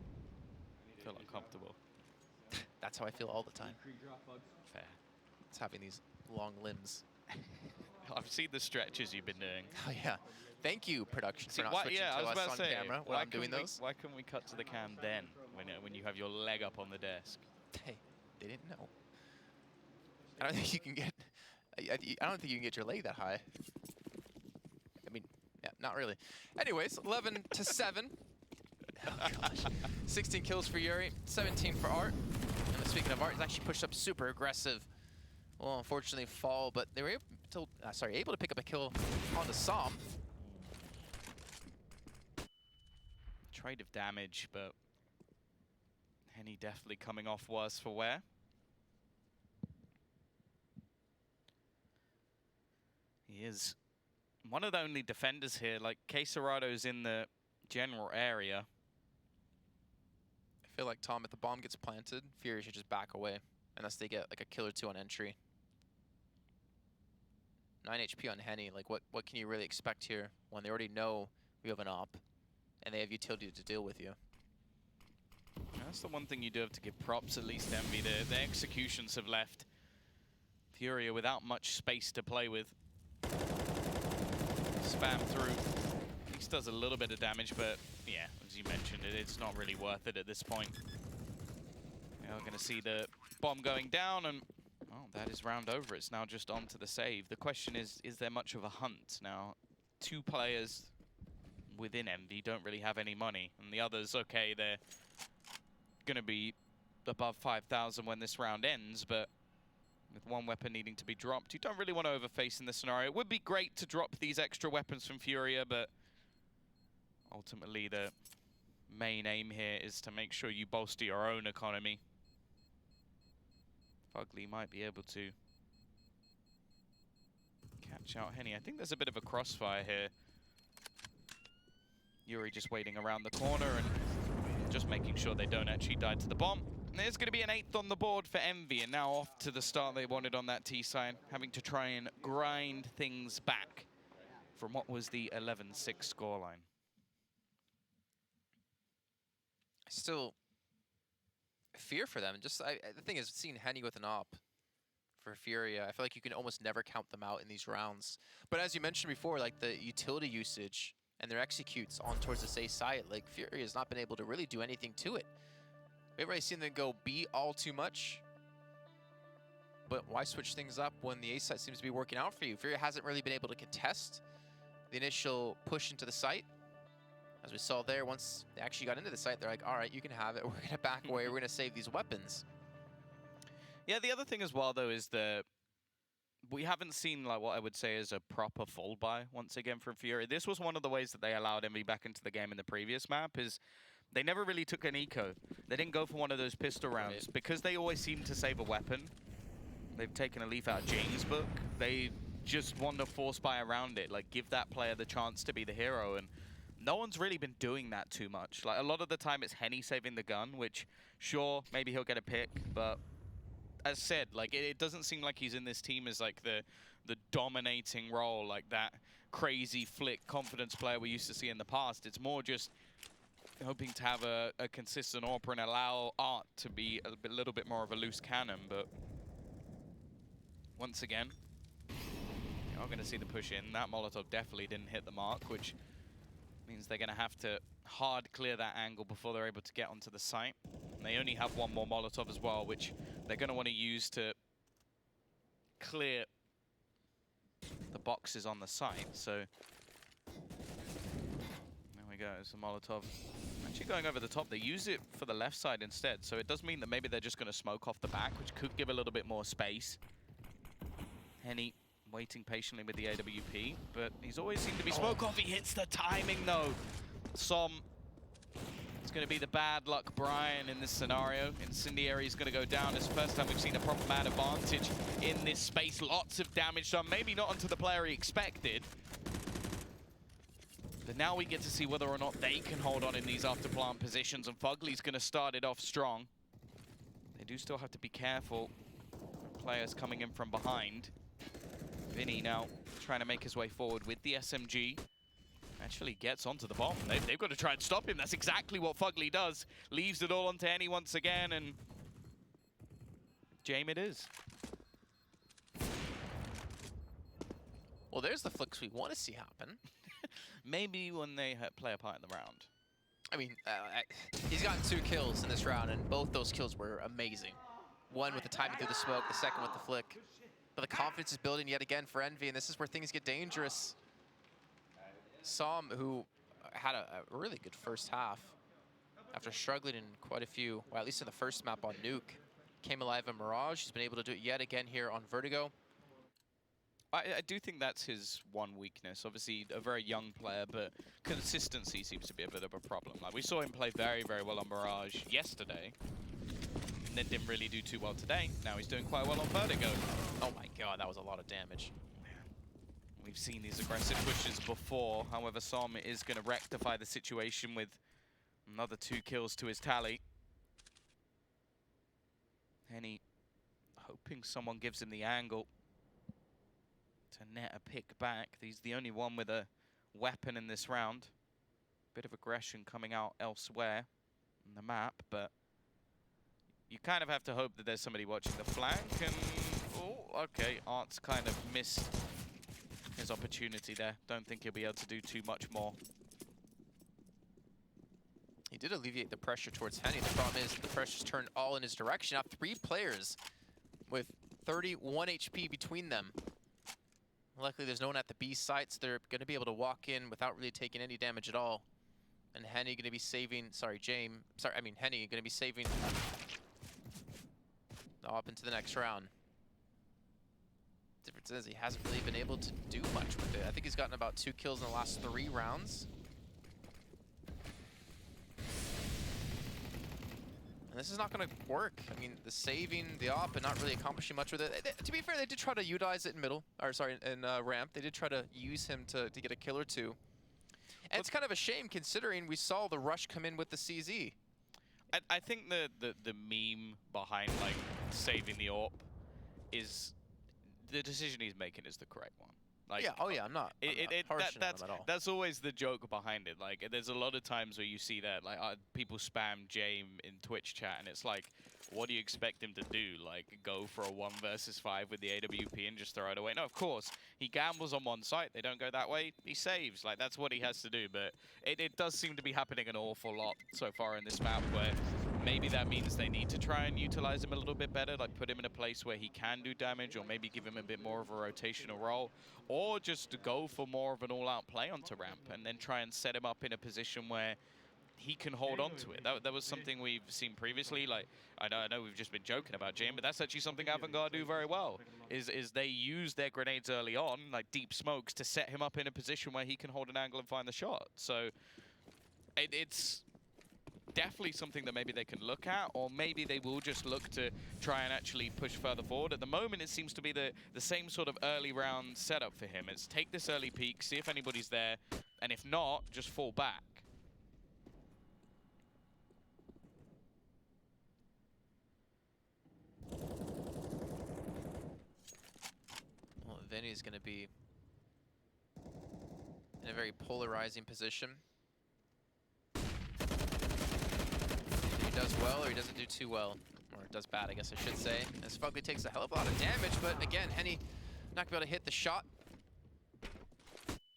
I feel uncomfortable. That's how I feel all the time. Fair. It's having these long limbs. I've seen the stretches you've been doing. Oh yeah. Thank you, production, See, for not why, switching yeah, I to was us about on to say, camera when I'm doing those. Why couldn't we cut to the cam then, when you have your leg up on the desk? Hey, they didn't know. I don't think you can get. I don't think you can get your leg that high. I mean, yeah, not really. Anyways, 11 to 7. Oh gosh, 16 kills for Yuri, 17 for Art. And speaking of Art, he's actually pushed up super aggressive. Well, unfortunately, fall, but they were able to pick up a kill on the Psalm. Trade of damage, but Henny definitely coming off worse for wear. He is one of the only defenders here. Like, Queserado's in the general area. I feel like, Tom, if the bomb gets planted, Fury should just back away unless they get like a kill or two on entry. 9 HP on Henny. Like, what can you really expect here when they already know you have an op and they have utility to deal with you? That's the one thing you do have to give props, at least Envy. The executions have left Furia without much space to play with. Spam through. At least does a little bit of damage, but yeah, as you mentioned, it's not really worth it at this point. We're going to see the bomb going down, and well, that is round over. It's now just on to the save. The question is there much of a hunt? Now, 2 players within Envy don't really have any money, and the others, okay, they're going to be above 5,000 when this round ends, but with 1 weapon needing to be dropped, you don't really want to overface in this scenario. It would be great to drop these extra weapons from Furia, but ultimately the main aim here is to make sure you bolster your own economy. Fugly might be able to catch out Henny. I think there's a bit of a crossfire here. Yuri just waiting around the corner and just making sure they don't actually die to the bomb. And there's going to be an 8th on the board for Envy, and now off to the start they wanted on that T side, having to try and grind things back from what was the 11-6 scoreline. I still fear for them. Just the thing is, seeing Henny with an op for Furia, I feel like you can almost never count them out in these rounds. But as you mentioned before, like the utility usage and their executes on towards this A site, like Furia has not been able to really do anything to it. We haven't really seen them go B all too much. But why switch things up when the A site seems to be working out for you? Furia hasn't really been able to contest the initial push into the site. As we saw there, once they actually got into the site, they're like, all right, you can have it. We're going to back away. We're going to save these weapons. Yeah, the other thing as well, though, is that we haven't seen like what I would say is a proper full buy once again from Fury. This was one of the ways that they allowed Envy back into the game in the previous map, is they never really took an eco. They didn't go for one of those pistol rounds. Right. Because they always seem to save a weapon. They've taken a leaf out of James' book. They just want to force buy around it, like give that player the chance to be the hero, and no one's really been doing that too much. Like, a lot of the time it's Henny saving the gun, which, sure, maybe he'll get a pick, but as said, like, it doesn't seem like he's in this team as like the dominating role, like that crazy flick confidence player we used to see in the past. It's more just hoping to have a consistent AWP and allow Art to be a little bit more of a loose cannon, but once again, you're going to see the push in. That Molotov definitely didn't hit the mark, which means they're going to have to hard clear that angle before they're able to get onto the site. And they only have 1 more Molotov as well, which they're going to want to use to clear the boxes on the site. So there we go, it's a Molotov. Actually going over the top, they use it for the left side instead. So it does mean that maybe they're just going to smoke off the back, which could give a little bit more space. Henny waiting patiently with the AWP, but he's always seemed to be smoke off. He hits the timing though. It's going to be the bad luck Brian in this scenario. Incendiary is going to go down. It's the first time we've seen a proper mad advantage in this space. Lots of damage done, maybe not onto the player he expected. But now we get to see whether or not they can hold on in these after plant positions, and Fugly's going to start it off strong. They do still have to be careful. Players coming in from behind. Vinny now trying to make his way forward with the SMG. Actually gets onto the bomb. They've got to try and stop him. That's exactly what Fugly does. Leaves it all onto Henny once again, and Jame it is. Well, there's the flicks we want to see happen. Maybe when they play a part in the round. I mean, he's gotten 2 kills in this round, and both those kills were amazing. One with the timing through the smoke, the second with the flick. But the confidence is building yet again for Envy, and this is where things get dangerous. Som, who had a really good first half, after struggling in quite a few, well, at least in the first map on Nuke, came alive in Mirage. He's been able to do it yet again here on Vertigo. I do think that's his one weakness. Obviously, a very young player, but consistency seems to be a bit of a problem. Like, we saw him play very, very well on Mirage yesterday, and then didn't really do too well today. Now he's doing quite well on Vertigo. Oh my god, that was a lot of damage. We've seen these aggressive pushes before. However, Som is going to rectify the situation with another 2 kills to his tally. Henny hoping someone gives him the angle to net a pick back. He's the only one with a weapon in this round. Bit of aggression coming out elsewhere on the map, but you kind of have to hope that there's somebody watching the flank. And oh, okay, Art's kind of missed his opportunity there. Don't think he'll be able to do too much more. He did alleviate the pressure towards Henny. The problem is the pressure's turned all in his direction. Now 3 players with 31 HP between them. Luckily, there's no one at the B site, so they're going to be able to walk in without really taking any damage at all. And Henny going to be saving, Henny going to be saving up into the next round. Difference is he hasn't really been able to do much with it. I think he's gotten about 2 kills in the last 3 rounds. And this is not going to work. I mean, the saving, the op, and not really accomplishing much with it. To be fair, they did try to utilize it in middle, or sorry, in ramp. They did try to use him to get a kill or 2. And it's kind of a shame considering we saw the rush come in with the CZ. I think the meme behind like saving the AWP is the decision he's making is the correct one. Like, yeah, oh yeah, I'm not harshing on him at all. That's always the joke behind it. Like, there's a lot of times where you see that, like, people spam Jame in Twitch chat, and it's like, what do you expect him to do? Like, go for a 1 versus 5 with the AWP and just throw it away? No, of course, he gambles on one site. They don't go that way. He saves. Like, that's what he has to do. But it does seem to be happening an awful lot so far in this map, where maybe that means they need to try and utilize him a little bit better, like put him in a place where he can do damage, or maybe give him a bit more of a rotational role, or just to go for more of an all-out play onto ramp and then try and set him up in a position where he can hold on to it. That was something we've seen previously. Like, I know we've just been joking about Jane, but that's actually something Avantgarde do very well, is they use their grenades early on, like deep smokes, to set him up in a position where he can hold an angle and find the shot. So it's definitely something that maybe they can look at, or maybe they will just look to try and actually push further forward. At the moment, it seems to be the same sort of early round setup for him. It's take this early peek, see if anybody's there, and if not, just fall back. Well, Vinny's going to be in a very polarizing position. He does well, or he doesn't do too well, or does bad, I guess I should say. As Fugly takes a hell of a lot of damage, but again, Henny not gonna be able to hit the shot.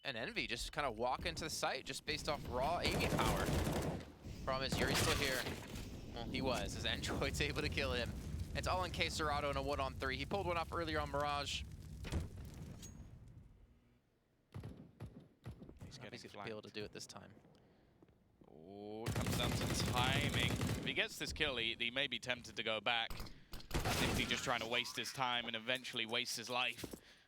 And Envy just kind of walk into the site just based off raw aiming power. Problem is, Yuri's still here. Well, he was, as Android's able to kill him. It's all in K-Serato in a 1-on-3. He pulled one off earlier on Mirage. He's gonna be able to do it this time. Oh, it comes down to timing. If he gets this kill, he may be tempted to go back. I think he's just trying to waste his time and eventually waste his life,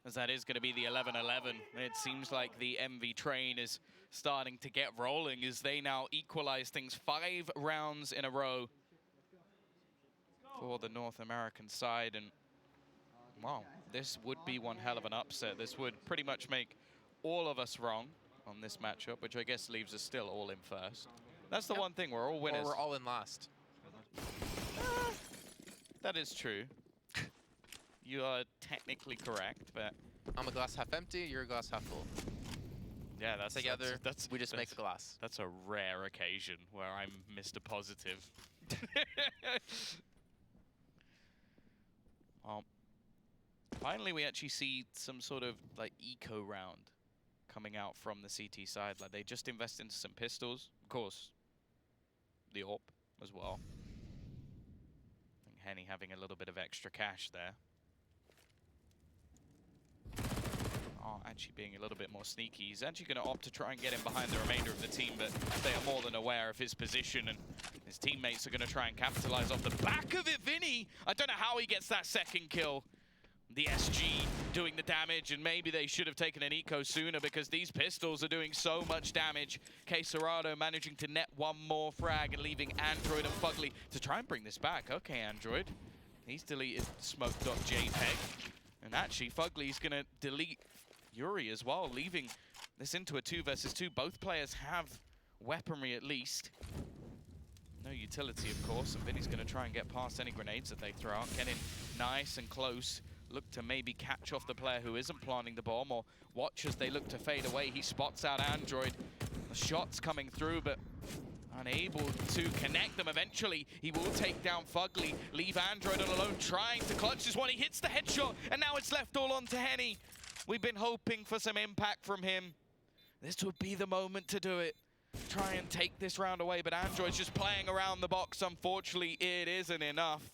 as that is going to be the 11-11. It seems like the MV train is starting to get rolling as they now equalize things 5 rounds in a row for the North American side. And wow, this would be one hell of an upset. This would pretty much make all of us wrong on this matchup, which I guess leaves us still all in first. That's the one thing, we're all winners. Or we're all in last. That is true. You are technically correct, but I'm a glass half empty, you're a glass half full. yeah, we just make a glass. That's a rare occasion where I'm Mr. Positive. Finally, we actually see some sort of like eco round coming out from the CT side. Like they just invest into some pistols, of course. The AWP as well. I think Henny having a little bit of extra cash there. Oh, actually being a little bit more sneaky. He's actually going to opt to try and get him behind the remainder of the team, but they are more than aware of his position, and his teammates are going to try and capitalize off the back of it. Vinny, I don't know how he gets that second kill. The SG doing the damage, and maybe they should have taken an eco sooner because these pistols are doing so much damage. Quesarado managing to net one more frag and leaving Android and Fugly to try and bring this back. Okay, Android. He's deleted smoke.jpg. And actually, Fugly's going to delete Furia as well, leaving this into a 2 versus 2. Both players have weaponry at least. No utility, of course, and Vinny's going to try and get past any grenades that they throw out. Getting nice and close. Look to maybe catch off the player who isn't planting the bomb, or watch as they look to fade away. He spots out Android. The shot's coming through, but unable to connect them. Eventually, he will take down Fugly, leave Android on alone, trying to clutch this one. He hits the headshot, and now it's left all on to Henny. We've been hoping for some impact from him. This would be the moment to do it. Try and take this round away, but Android's just playing around the box. Unfortunately, it isn't enough.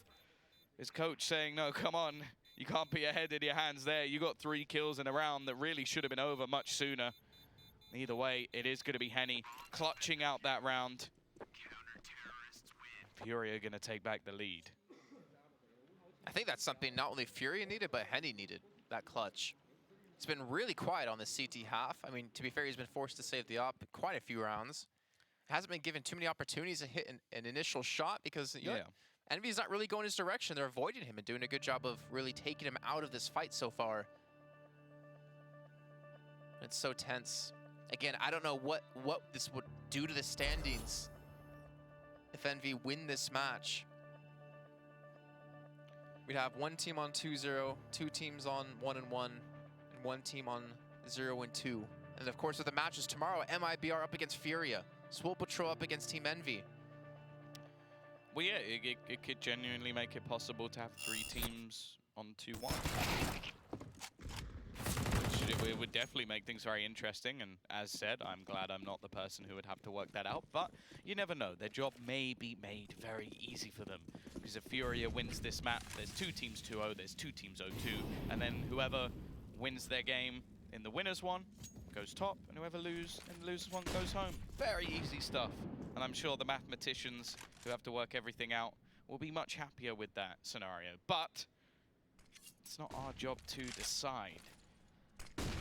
His coach saying, no, come on. You can't be ahead in your hands there. You got 3 kills in a round that really should have been over much sooner. Either way, it is going to be Henny clutching out that round. Furia going to take back the lead. I think that's something not only Furia needed, but Henny needed, that clutch. It's been really quiet on the CT half. I mean, to be fair, he's been forced to save the op quite a few rounds. Hasn't been given too many opportunities to hit an initial shot because you know, Envy's not really going his direction. They're avoiding him and doing a good job of really taking him out of this fight so far. It's so tense. Again, I don't know what this would do to the standings if Envy win this match. We'd have one team on 2-0, 2 teams on 1-1, and 1 team on 0-2. And of course, with the matches tomorrow, MIBR up against Furia, Swole Patrol up against Team Envy. Well, yeah, it could genuinely make it possible to have 3 teams on 2-1. It would definitely make things very interesting, and as said, I'm glad I'm not the person who would have to work that out, but you never know. Their job may be made very easy for them, because if Furia wins this map, there's 2 teams 2-0, there's 2 teams 0-2, and then whoever wins their game in the winners one goes top, and whoever loses in the losers one goes home. Very easy stuff. And I'm sure the mathematicians who have to work everything out will be much happier with that scenario. But it's not our job to decide.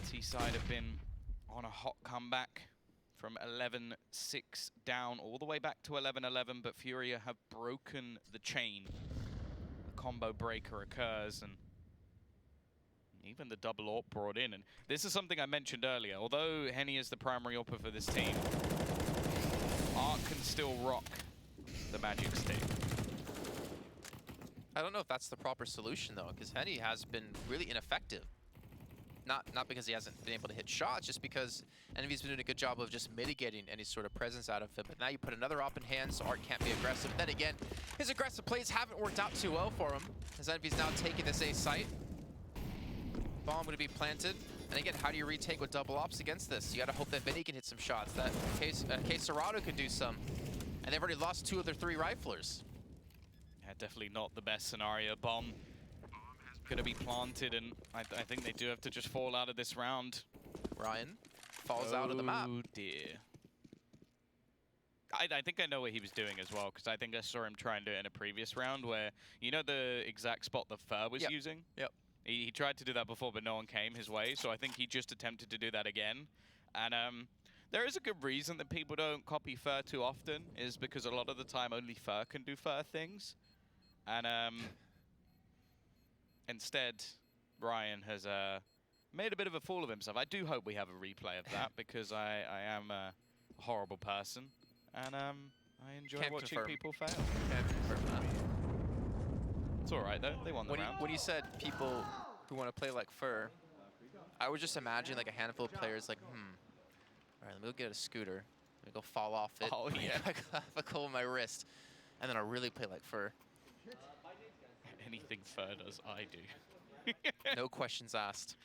T-side have been on a hot comeback from 11-6 down all the way back to 11-11, but Furia have broken the chain. The combo breaker occurs, and even the double AWP brought in. And this is something I mentioned earlier. Although Henny is the primary AWPer for this team, Arc can still rock the magic stick. I don't know if that's the proper solution, though, because Henny has been really ineffective. Not because he hasn't been able to hit shots, just because Envy's been doing a good job of just mitigating any sort of presence out of him. But now you put another op in hand, so Art can't be aggressive. Then again, his aggressive plays haven't worked out too well for him, as Envy's now taking this A site. Bomb going to be planted. And again, how do you retake with double ops against this? You got to hope that Vinny can hit some shots, that Quesarado can do some. And they've already lost 2 of their 3 riflers. Yeah, definitely not the best scenario. Bomb going to be planted, and I think they do have to just fall out of this round. Ryan falls out of the map. Oh dear. I think I know what he was doing as well, because I think I saw him try and do it in a previous round where, you know the exact spot the Fur was using? Yep. He tried to do that before, but no one came his way, so I think he just attempted to do that again. And there is a good reason that people don't copy Fur too often, is because a lot of the time only Fur can do Fur things. And instead, Ryan has made a bit of a fool of himself. I do hope we have a replay of that, because I am a horrible person, and I enjoy watching people fail. Can't confirm that. It's all right, though. They won the round. When you said people who want to play like Fur, I would just imagine like a handful of players like, all right, let me go get a scooter. Let me go fall off it. Oh, yeah. I have a cold in my wrist. And then I'll really play like Fur. Anything Fur does, I do. No questions asked.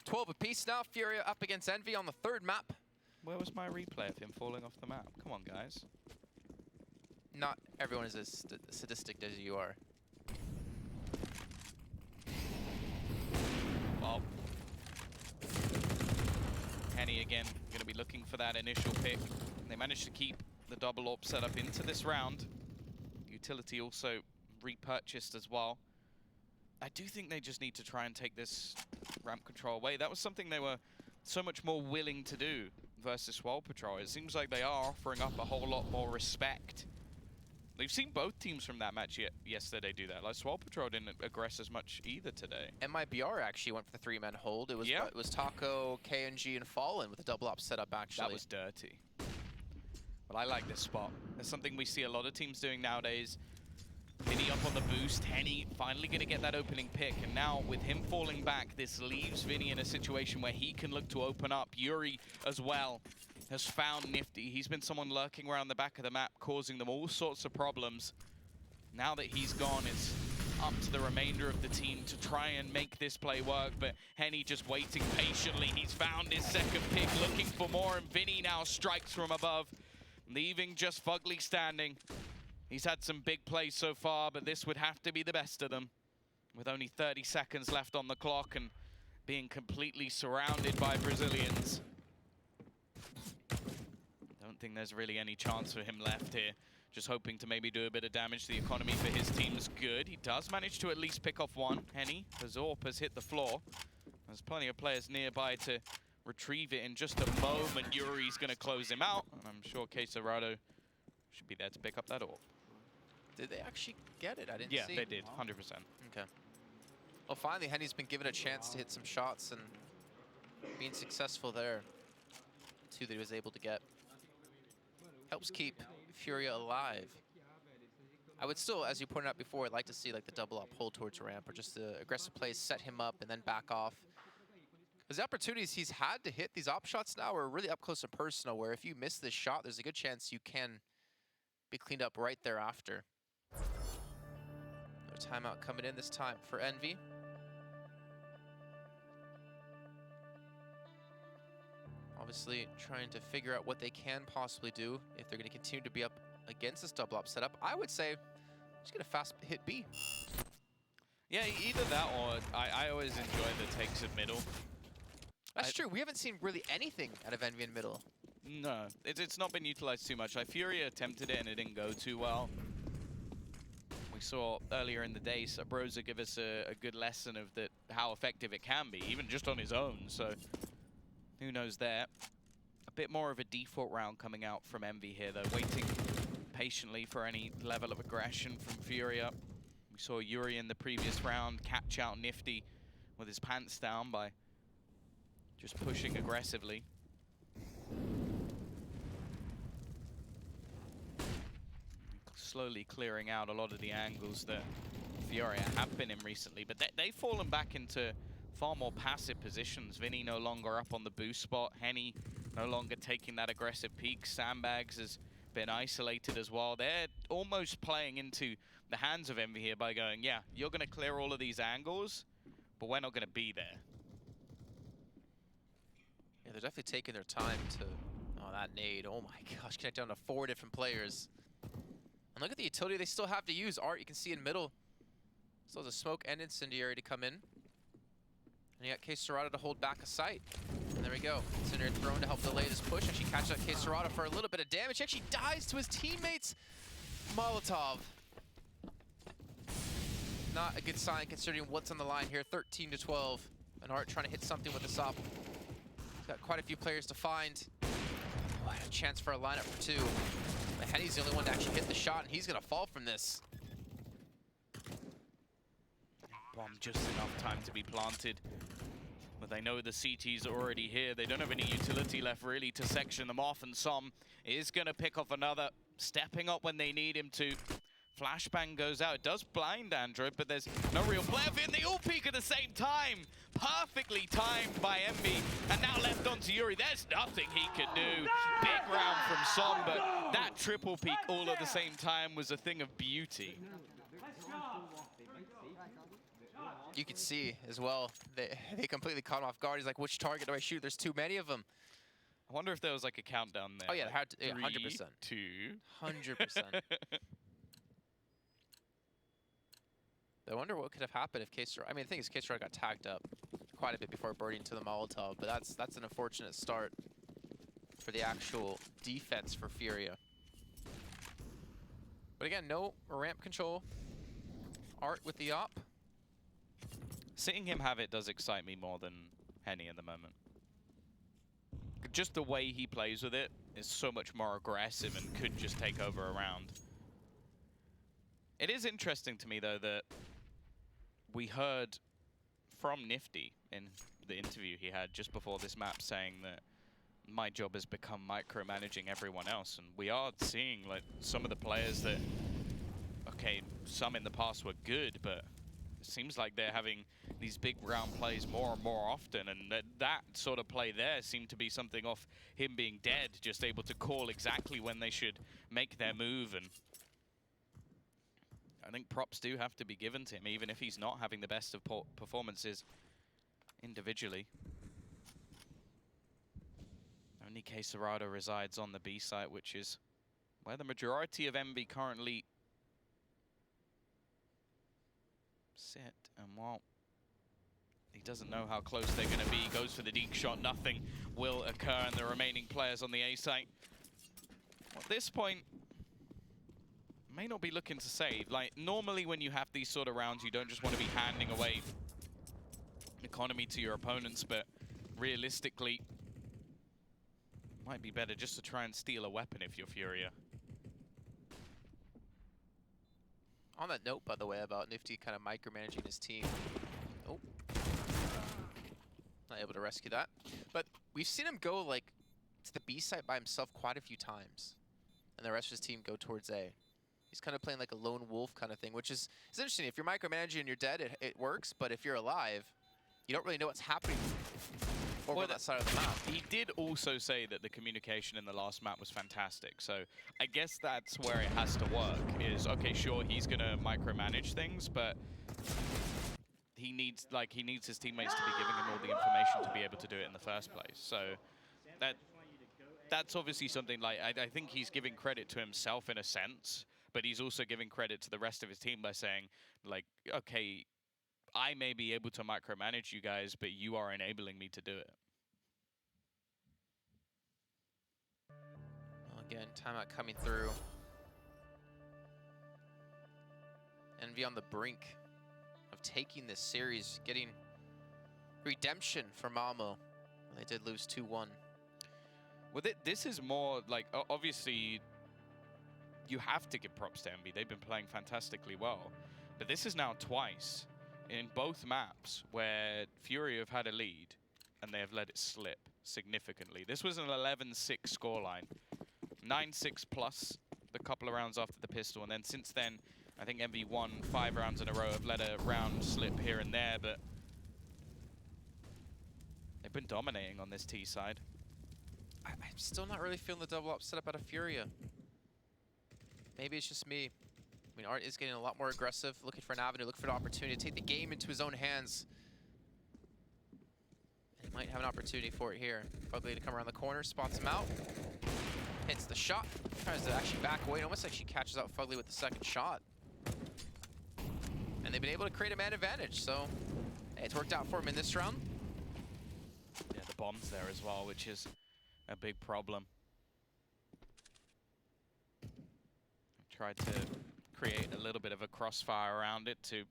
12 apiece now. Furia up against Envy on the third map. Where was my replay of him falling off the map? Come on, guys. Not everyone is as sadistic as you are. Well, Henny again, going to be looking for that initial pick. They managed to keep the double AWP set up into this round. Utility also repurchased as well. I do think they just need to try and take this ramp control away. That was something they were so much more willing to do versus Swell Patrol. It seems like they are offering up a whole lot more respect. We've seen both teams from that match yesterday do that. Like, Swell Patrol didn't aggress as much either today. MIBR actually went for the three-man hold. It was Taco, KNG, and Fallen with a double op setup, actually. That was dirty. But I like this spot. There's something we see a lot of teams doing nowadays. Vinny up on the boost. Henny finally going to get that opening pick. And now, with him falling back, this leaves Vinny in a situation where he can look to open up. Yuri as well has found Nifty. He's been someone lurking around the back of the map, causing them all sorts of problems. Now that he's gone, it's up to the remainder of the team to try and make this play work. But Henny just waiting patiently. He's found his second pick, looking for more. And Vinny now strikes from above, leaving just Fugly standing. He's had some big plays so far, but this would have to be the best of them. With only 30 seconds left on the clock and being completely surrounded by Brazilians. Don't think there's really any chance for him left here. Just hoping to maybe do a bit of damage. The economy for his team is good. He does manage to at least pick off one. Henny, Azorp has hit the floor. There's plenty of players nearby to retrieve it in just a moment. Yuri's going to close him out. And I'm sure Quesarado should be there to pick up that AWP. Did they actually get it? I didn't see. Yeah, they did, 100%. Okay. Well, finally, Henny's been given a chance to hit some shots and being successful there. Two that he was able to get. Helps keep Furia alive. I would still, as you pointed out before, I'd like to see like the double up hold towards ramp or just the aggressive plays, set him up and then back off. Because the opportunities he's had to hit these op shots now are really up close and personal, where if you miss this shot, there's a good chance you can be cleaned up right thereafter. No timeout coming in this time for Envy. Obviously trying to figure out what they can possibly do if they're going to continue to be up against this double up setup. I would say just get a fast hit B. Yeah, either that or I always enjoy the takes at middle. That's true. We haven't seen really anything out of Envy in middle. No, it's not been utilized too much. Furia attempted it and it didn't go too well. We saw earlier in the day Sabrosa give us a good lesson of how effective it can be, even just on his own. So who knows there. A bit more of a default round coming out from Envy here, though, waiting patiently for any level of aggression from Furia. We saw Yuri in the previous round catch out Nifty with his pants down by just pushing aggressively. Slowly clearing out a lot of the angles that Furia have been in recently, but they've fallen back into far more passive positions. Vinny no longer up on the boost spot. Henny no longer taking that aggressive peek. Sandbags has been isolated as well. They're almost playing into the hands of Envy here by going, yeah, you're going to clear all of these angles, but we're not going to be there. Yeah, they're definitely taking their time to... Oh, that nade. Oh my gosh, connect down to 4 different players. And look at the utility they still have to use. Art, you can see in middle. Still has a smoke and incendiary to come in. And you got Quesarado to hold back a sight. And there we go. Incendiary thrown to help delay this push. Actually catches up Quesarado for a little bit of damage. He actually dies to his teammates. Molotov. Not a good sign considering what's on the line here. 13 to 12. And Art trying to hit something with this op. He's got quite a few players to find. Oh, a chance for a lineup for 2. But Henny's the only one to actually hit the shot, and he's going to fall from this. Bomb just enough time to be planted. But they know the CT's already here. They don't have any utility left really to section them off, and Som is going to pick off another, stepping up when they need him to. Flashbang goes out. It does blind Android, but there's no real player in. They all peek at the same time. Perfectly timed by Envy. And now left onto Yuri. There's nothing he could do. Big round from Som, but that triple peek all at the same time was a thing of beauty. You can see as well, they completely caught him off guard. He's like, which target do I shoot? There's too many of them. I wonder if there was like a countdown there. Oh yeah, like had to, 3, 100%. 2. 100%. I wonder what could have happened if K-Star, I mean, the thing is K-Star got tagged up quite a bit before birding into the Molotov, but that's an unfortunate start for the actual defense for Furia. But again, no ramp control. Art with the op. Seeing him have it does excite me more than Henny at the moment. Just the way he plays with it is so much more aggressive and could just take over a round. It is interesting to me, though, that we heard from Nifty in the interview he had just before this map saying that my job has become micromanaging everyone else. And we are seeing like some of the players that, okay, some in the past were good, but it seems like they're having these big round plays more and more often, and that sort of play there seemed to be something off him being dead, just able to call exactly when they should make their move. And I think props do have to be given to him, even if he's not having the best of performances individually. Only Quesarado resides on the B site, which is where the majority of MV currently sit. And while he doesn't know how close they're going to be, goes for the deep shot, nothing will occur, and the remaining players on the A site, at this point, may not be looking to save. Like, normally when you have these sort of rounds, you don't just want to be handing away economy to your opponents, but realistically, it might be better just to try and steal a weapon if you're Furia. On that note, by the way, about Nifty kind of micromanaging his team. Oh. Not able to rescue that. But we've seen him go, like, to the B site by himself quite a few times. And the rest of his team go towards A. He's kind of playing like a lone wolf kind of thing, which is interesting. If you're micromanaging and you're dead, it works. But if you're alive, you don't really know what's happening over that side of the map. He did also say that the communication in the last map was fantastic. So I guess that's where it has to work, is, okay, sure, he's going to micromanage things, but he needs his teammates to be giving him all the information to be able to do it in the first place. So that's obviously something, like, I think he's giving credit to himself in a sense, but he's also giving credit to the rest of his team by saying, like, okay, I may be able to micromanage you guys, but you are enabling me to do it. Well, again, timeout coming through. Envy on the brink of taking this series, getting redemption for Malmo. They did lose 2-1. Well, this is more like, obviously, you have to give props to Envy. They've been playing fantastically well. But this is now twice in both maps where Fury have had a lead and they have let it slip significantly. This was an 11-6 scoreline. 9-6 plus the couple of rounds after the pistol, and then since then, I think Envy won 5 rounds in a row, have let a round slip here and there, but they've been dominating on this T side. I'm still not really feeling the double up setup out of Furia. Maybe it's just me. I mean, Art is getting a lot more aggressive, looking for an avenue, looking for an opportunity to take the game into his own hands. And he might have an opportunity for it here. Fugly to come around the corner, spots him out. Hits the shot, tries to actually back away. It almost actually catches out Fugly with the second shot. And they've been able to create a man advantage, so hey, it's worked out for him in this round. Yeah, the bomb's there as well, which is a big problem. Tried to create a little bit of a crossfire around it to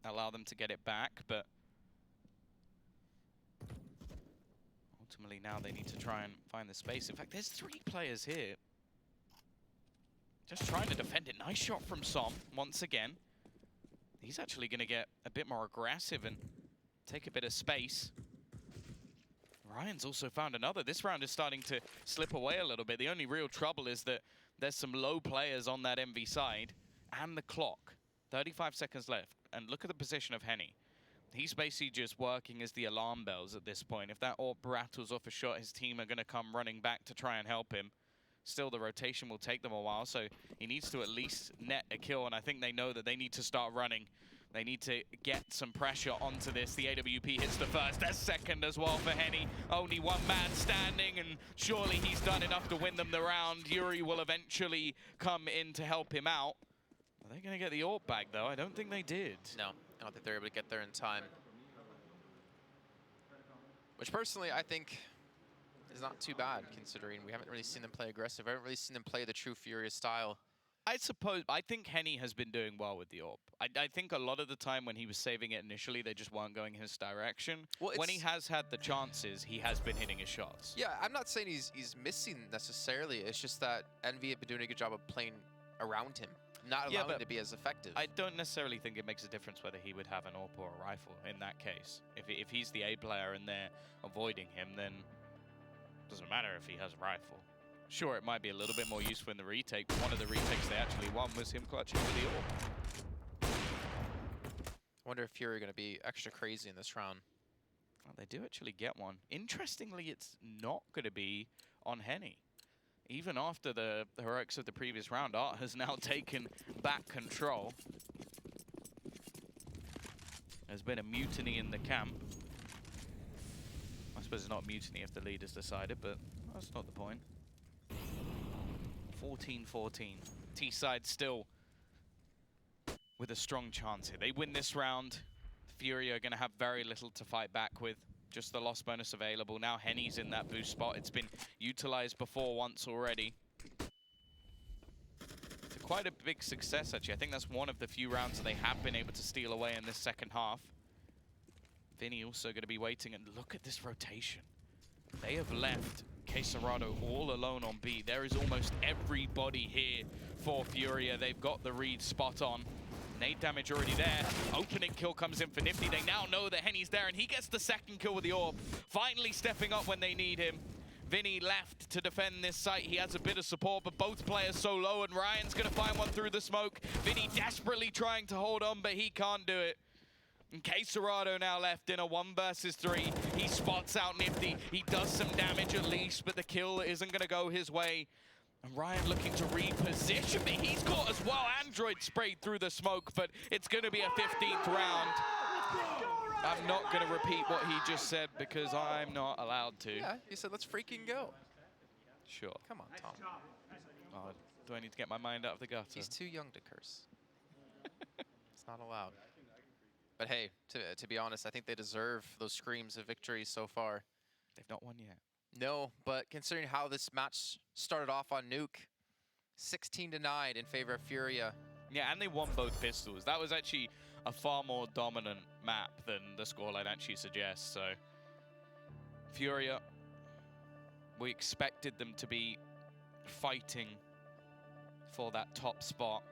allow them to get it back, but ultimately now they need to try and find the space. In fact, there's 3 players here just trying to defend it. Nice shot from Som once again. He's actually going to get a bit more aggressive and take a bit of space. Ryan's also found another. This round is starting to slip away a little bit. The only real trouble is that there's some low players on that MV side, and the clock. 35 seconds left, and look at the position of Henny. He's basically just working as the alarm bells at this point. If that AWP rattles off a shot, his team are going to come running back to try and help him. Still, the rotation will take them a while, so he needs to at least net a kill, and I think they know that they need to start running. They need to get some pressure onto this. The AWP hits the first, there's second as well for Henny. Only one man standing, and surely he's done enough to win them the round. Yuri will eventually come in to help him out. Are they going to get the AWP back, though? I don't think they did. No, I don't think they're able to get there in time. Which personally, I think is not too bad, considering we haven't really seen them play aggressive. I haven't really seen them play the true Furia style. I think Henny has been doing well with the AWP. I think a lot of the time when he was saving it initially, they just weren't going his direction. Well, when he has had the chances, he has been hitting his shots. Yeah, I'm not saying he's missing necessarily. It's just that Envy have been doing a good job of playing around him, not allowing him to be as effective. I don't necessarily think it makes a difference whether he would have an AWP or a rifle in that case. If he's the A player and they're avoiding him, then it doesn't matter if he has a rifle. Sure, it might be a little bit more useful in the retake, but one of the retakes they actually won was him clutching with the AWP. I wonder if Fury are going to be extra crazy in this round. Well, they do actually get one. Interestingly, it's not going to be on Henny. Even after the heroics of the previous round, Art has now taken back control. There's been a mutiny in the camp. I suppose it's not a mutiny if the leader's decided, but that's not the point. 14-14. T-side still with a strong chance here. They win this round. Fury are going to have very little to fight back with. Just the loss bonus available. Now Henny's in that boost spot. It's been utilized before once already. It's quite a big success, actually. I think that's one of the few rounds that they have been able to steal away in this second half. Vinny also going to be waiting, and look at this rotation. They have left Quesarado all alone on B. There is almost everybody here for Furia. They've got the read spot on. Nade damage already there. Opening kill comes in for Nifty. They now know that Henny's there, and he gets the second kill with the AWP. Finally stepping up when they need him. Vinny left to defend this site. He has a bit of support, but both players so low, and Ryan's going to find one through the smoke. Vinny desperately trying to hold on, but he can't do it. And Quesarado now left in a 1 versus 3. He spots out Nifty. He does some damage at least, but the kill isn't going to go his way. And Ryan looking to reposition, but he's caught as well. Android sprayed through the smoke, but it's going to be a 15th round. I'm not going to repeat what he just said because I'm not allowed to. Yeah, he said, let's freaking go. Sure. Come on, Tom. Oh, do I need to get my mind out of the gutter? He's too young to curse. It's not allowed. But hey, to be honest, I think they deserve those screams of victory so far. They've not won yet. No, but considering how this match started off on Nuke, 16-9 in favor of Furia. Yeah, and they won both pistols. That was actually a far more dominant map than the scoreline actually suggests. So, Furia, we expected them to be fighting for that top spot.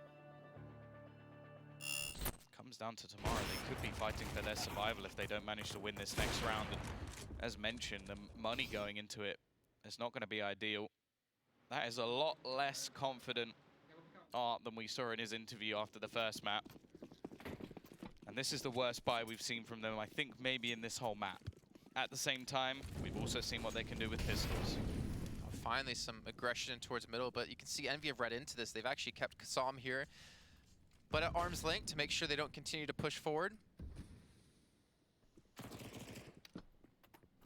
Comes down to tomorrow. They could be fighting for their survival if they don't manage to win this next round. And as mentioned, the money going into it is not going to be ideal. That is a lot less confident Art than we saw in his interview after the first map. And this is the worst buy we've seen from them, I think, maybe in this whole map. At the same time, we've also seen what they can do with pistols. Oh, finally, some aggression towards middle, but you can see Envy have read into this. They've actually kept Kasam here, but at arm's length to make sure they don't continue to push forward.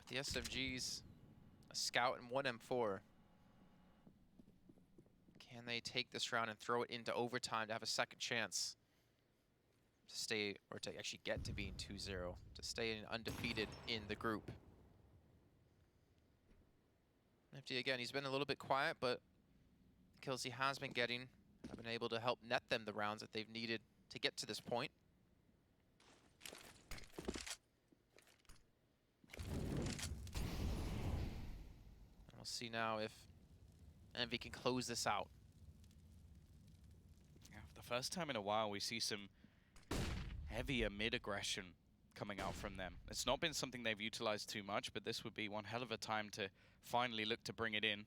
The SMGs, a scout and 1 M4. Can they take this round and throw it into overtime to have a second chance to stay, or to actually get to being 2-0, to stay undefeated in the group? Nifty, again, he's been a little bit quiet, but the kills he has been getting have been able to help net them the rounds that they've needed to get to this point. And we'll see now if Envy can close this out. Yeah, for the first time in a while, we see some heavier mid-aggression coming out from them. It's not been something they've utilized too much, but this would be one hell of a time to finally look to bring it in.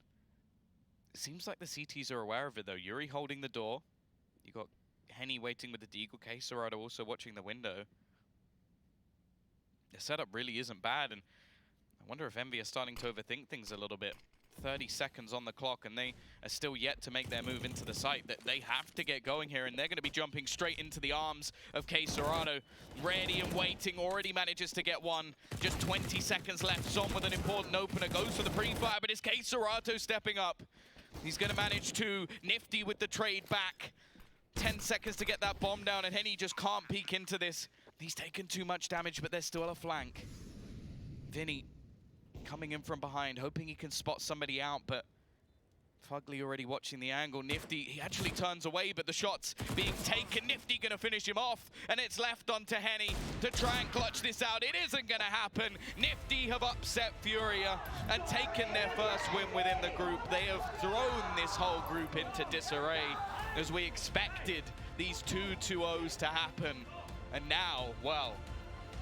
It seems like the CTs are aware of it, though. Yuri holding the door. You got Henny waiting with the Deagle, Quesarado also watching the window. The setup really isn't bad, and I wonder if Envy are starting to overthink things a little bit. 30 seconds on the clock, and they are still yet to make their move into the site. That they have to get going here, and they're going to be jumping straight into the arms of Serato. Ready and waiting, already manages to get one. Just 20 seconds left. Son with an important opener, goes for the pre-fire, but it's Serato stepping up. He's going to manage to Nifty with the trade back. 10 seconds to get that bomb down, and Henny just can't peek into this. He's taken too much damage, but there's still a flank. Vinny coming in from behind, hoping he can spot somebody out, but Fugly already watching the angle. Nifty, he actually turns away, but the shot's being taken. Nifty gonna finish him off, and it's left onto Henny to try and clutch this out. It isn't gonna happen. Nifty have upset Furia and taken their first win within the group. They have thrown this whole group into disarray as we expected these 2-2-0s to happen. And now, well,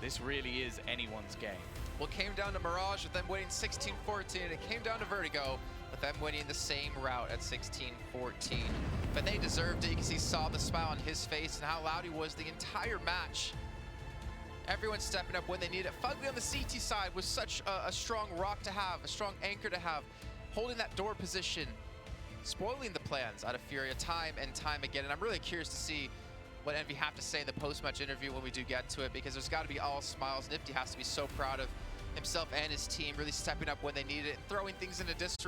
this really is anyone's game. Well, it came down to Mirage with them winning 16-14, and it came down to Vertigo with them winning the same route at 16-14. But they deserved it. You can see Saw the smile on his face and how loud he was the entire match. Everyone stepping up when they need it. Fugly on the CT side was such a strong rock to have, a strong anchor to have, holding that door position, spoiling the plans out of Furia time and time again. And I'm really curious to see what Envy have to say in the post-match interview when we do get to it, because there's got to be all smiles. Nifty has to be so proud of himself and his team, really stepping up when they needed it and throwing things into disarray.